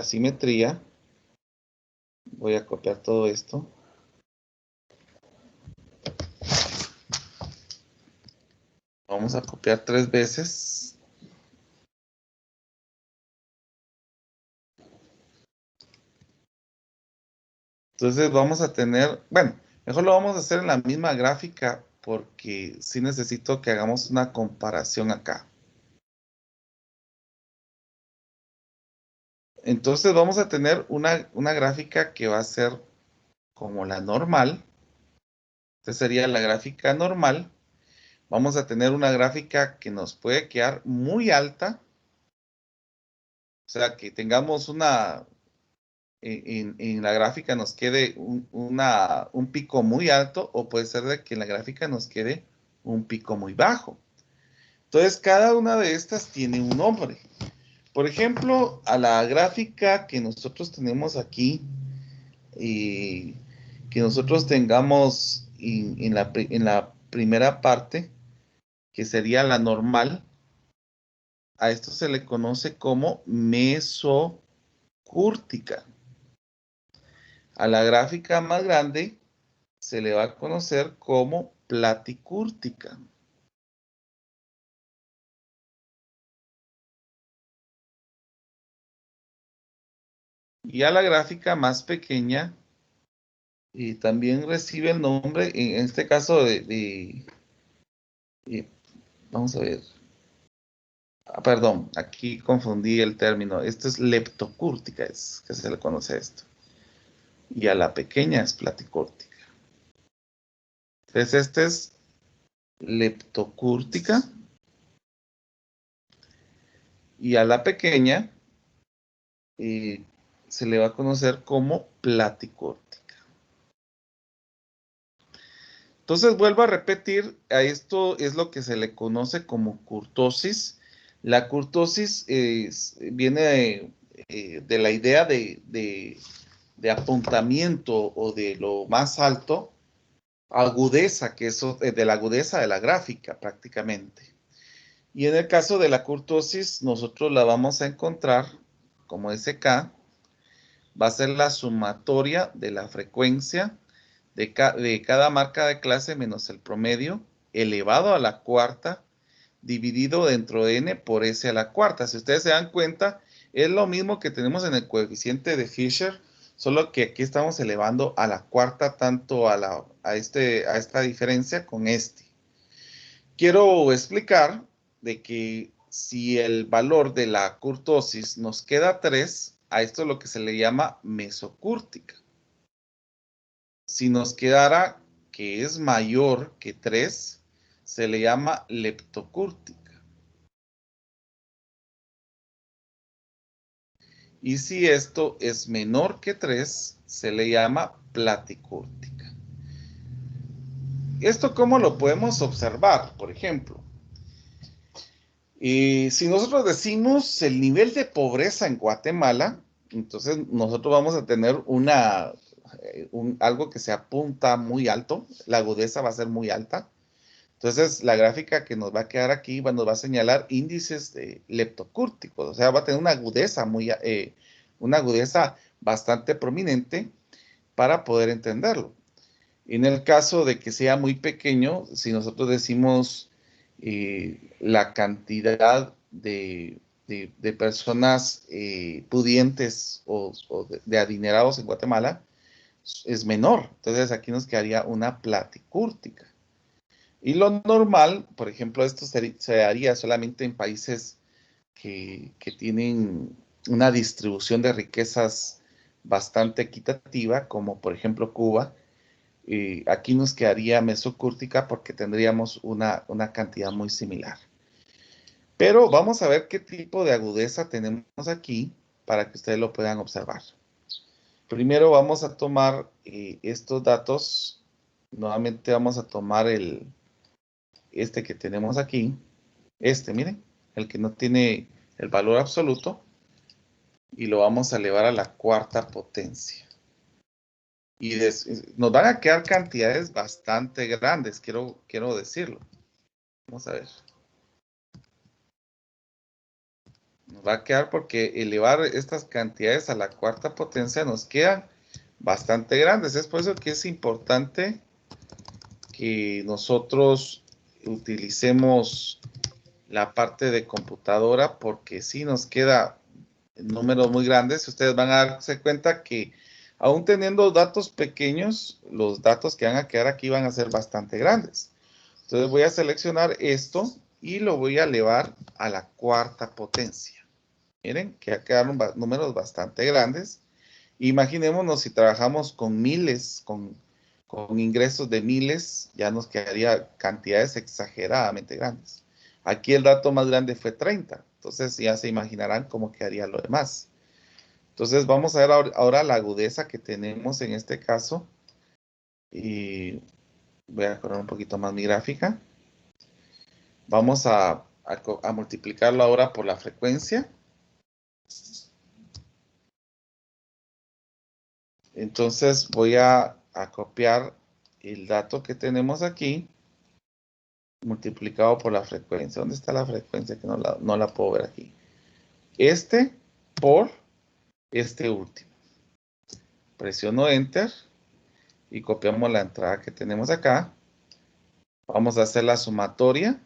simetría, voy a copiar todo esto. Vamos a copiar 3 veces. Entonces vamos a tener, bueno, mejor lo vamos a hacer en la misma gráfica porque sí necesito que hagamos una comparación acá. Entonces vamos a tener una gráfica que va a ser como la normal. Esta sería la gráfica normal. Vamos a tener una gráfica que nos puede quedar muy alta. O sea, que tengamos en la gráfica nos quede un pico muy alto, o puede ser de que en la gráfica nos quede un pico muy bajo. Entonces, cada una de estas tiene un nombre. Por ejemplo, a la gráfica que nosotros tenemos aquí, que nosotros tengamos en la primera parte, que sería la normal, a esto se le conoce como mesokurtosis. mesocúrtica. A la gráfica más grande se le va a conocer como platicúrtica. Y a la gráfica más pequeña también recibe el nombre, en este caso vamos a ver. Perdón, aquí confundí el término. Esto es leptocúrtica, es que se le conoce a esto. Y a la pequeña es platicúrtica. Entonces, este es leptocúrtica. Y a la pequeña se le va a conocer como platicúrtica. Entonces, vuelvo a repetir, a esto es lo que se le conoce como curtosis. La curtosis viene de la idea de apuntamiento o de lo más alto, agudeza, que eso de la agudeza de la gráfica prácticamente. Y en el caso de la curtosis, nosotros la vamos a encontrar como SK, va a ser la sumatoria de la frecuencia de cada marca de clase menos el promedio elevado a la cuarta dividido dentro de n por s a la cuarta. Si ustedes se dan cuenta, es lo mismo que tenemos en el coeficiente de Fisher, solo que aquí estamos elevando a la cuarta tanto a esta diferencia con este. Quiero explicar de que si el valor de la curtosis nos queda 3, a esto es lo que se le llama mesocúrtica. Si nos quedara que es mayor que 3, se le llama leptocúrtica. Y si esto es menor que 3, se le llama platicúrtica. ¿Esto cómo lo podemos observar? Por ejemplo, si nosotros decimos el nivel de pobreza en Guatemala, entonces nosotros vamos a tener algo que se apunta muy alto, la agudeza va a ser muy alta. Entonces, la gráfica que nos va a quedar aquí nos va a señalar índices leptocúrticos, o sea, va a tener una agudeza bastante prominente para poder entenderlo. En el caso de que sea muy pequeño, si nosotros decimos la cantidad de personas pudientes o de adinerados en Guatemala es menor. Entonces, aquí nos quedaría una platicúrtica. Y lo normal, por ejemplo, esto se haría solamente en países que tienen una distribución de riquezas bastante equitativa, como por ejemplo Cuba. Aquí nos quedaría mesocúrtica porque tendríamos una cantidad muy similar. Pero vamos a ver qué tipo de agudeza tenemos aquí para que ustedes lo puedan observar. Primero vamos a tomar estos datos. Nuevamente vamos a tomar este que tenemos aquí, miren, el que no tiene el valor absoluto, y lo vamos a elevar a la cuarta potencia. Y nos van a quedar cantidades bastante grandes, quiero decirlo. Vamos a ver. Nos va a quedar porque elevar estas cantidades a la cuarta potencia nos quedan bastante grandes. Es por eso que es importante que nosotros utilicemos la parte de computadora, porque si nos queda números muy grandes, ustedes van a darse cuenta que aún teniendo datos pequeños, los datos que van a quedar aquí van a ser bastante grandes. Entonces voy a seleccionar esto y lo voy a elevar a la cuarta potencia. Miren que ya quedaron números bastante grandes. Imaginémonos si trabajamos con miles, con ingresos de miles, ya nos quedaría cantidades exageradamente grandes. Aquí el dato más grande fue 30. Entonces ya se imaginarán cómo quedaría lo demás. Entonces vamos a ver ahora la agudeza que tenemos en este caso. Y voy a correr un poquito más mi gráfica. Vamos a multiplicarlo ahora por la frecuencia. Entonces voy a copiar el dato que tenemos aquí multiplicado por la frecuencia. ¿Dónde está la frecuencia? Que no la puedo ver aquí. Por este último. Presiono Enter y copiamos la entrada que tenemos acá. Vamos a hacer la sumatoria.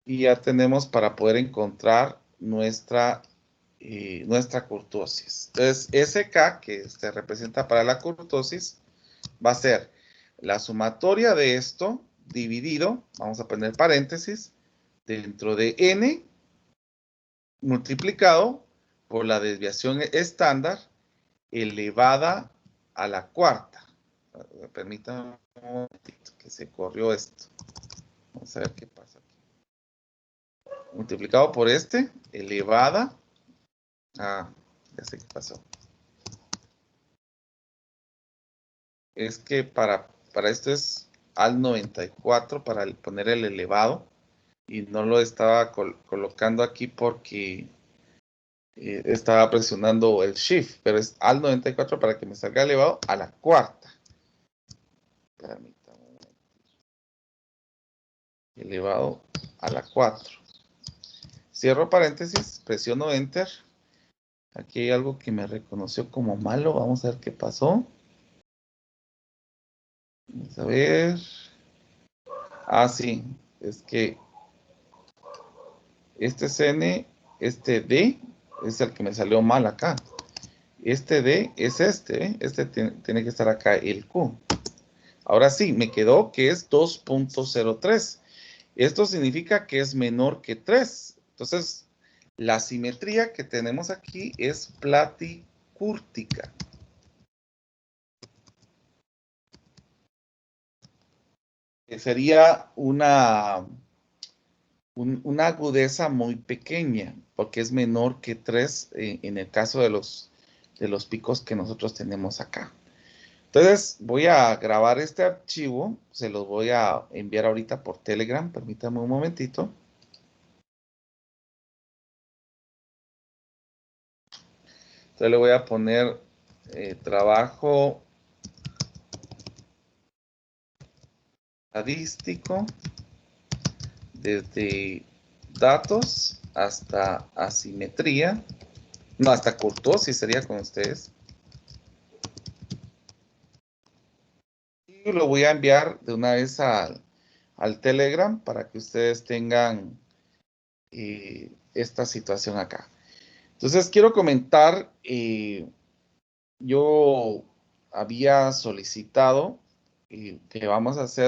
Y ya tenemos para poder encontrar nuestra kurtosis. Entonces, SK, que se representa para la kurtosis, va a ser la sumatoria de esto dividido, vamos a poner paréntesis, dentro de N multiplicado por la desviación estándar elevada a la cuarta. Permítanme un momentito que se corrió esto. Vamos a ver qué pasa aquí. Multiplicado por este, elevada. Ya sé qué pasó. Es que para esto es al 94 para poner el elevado. Y no lo estaba colocando aquí porque estaba presionando el Shift. Pero es al 94 para que me salga elevado a la cuarta. Permítame un momento. Elevado a la 4. Cierro paréntesis, presiono Enter. Aquí hay algo que me reconoció como malo. Vamos a ver qué pasó. Vamos a ver. Ah, sí. Es que este CN, este D, es el que me salió mal acá. Este D es este. ¿eh? Este tiene que estar acá, el Q. Ahora sí, me quedó que es 2.03. Esto significa que es menor que 3. Entonces, la simetría que tenemos aquí es platicúrtica. Sería una agudeza muy pequeña, porque es menor que 3 en el caso de los picos que nosotros tenemos acá. Entonces, voy a grabar este archivo, se los voy a enviar ahorita por Telegram, permítanme un momentito. Entonces le voy a poner trabajo estadístico desde datos hasta asimetría, no, hasta kurtosis sería con ustedes. Y lo voy a enviar de una vez al Telegram para que ustedes tengan esta situación acá. Entonces quiero comentar, yo había solicitado que vamos a hacer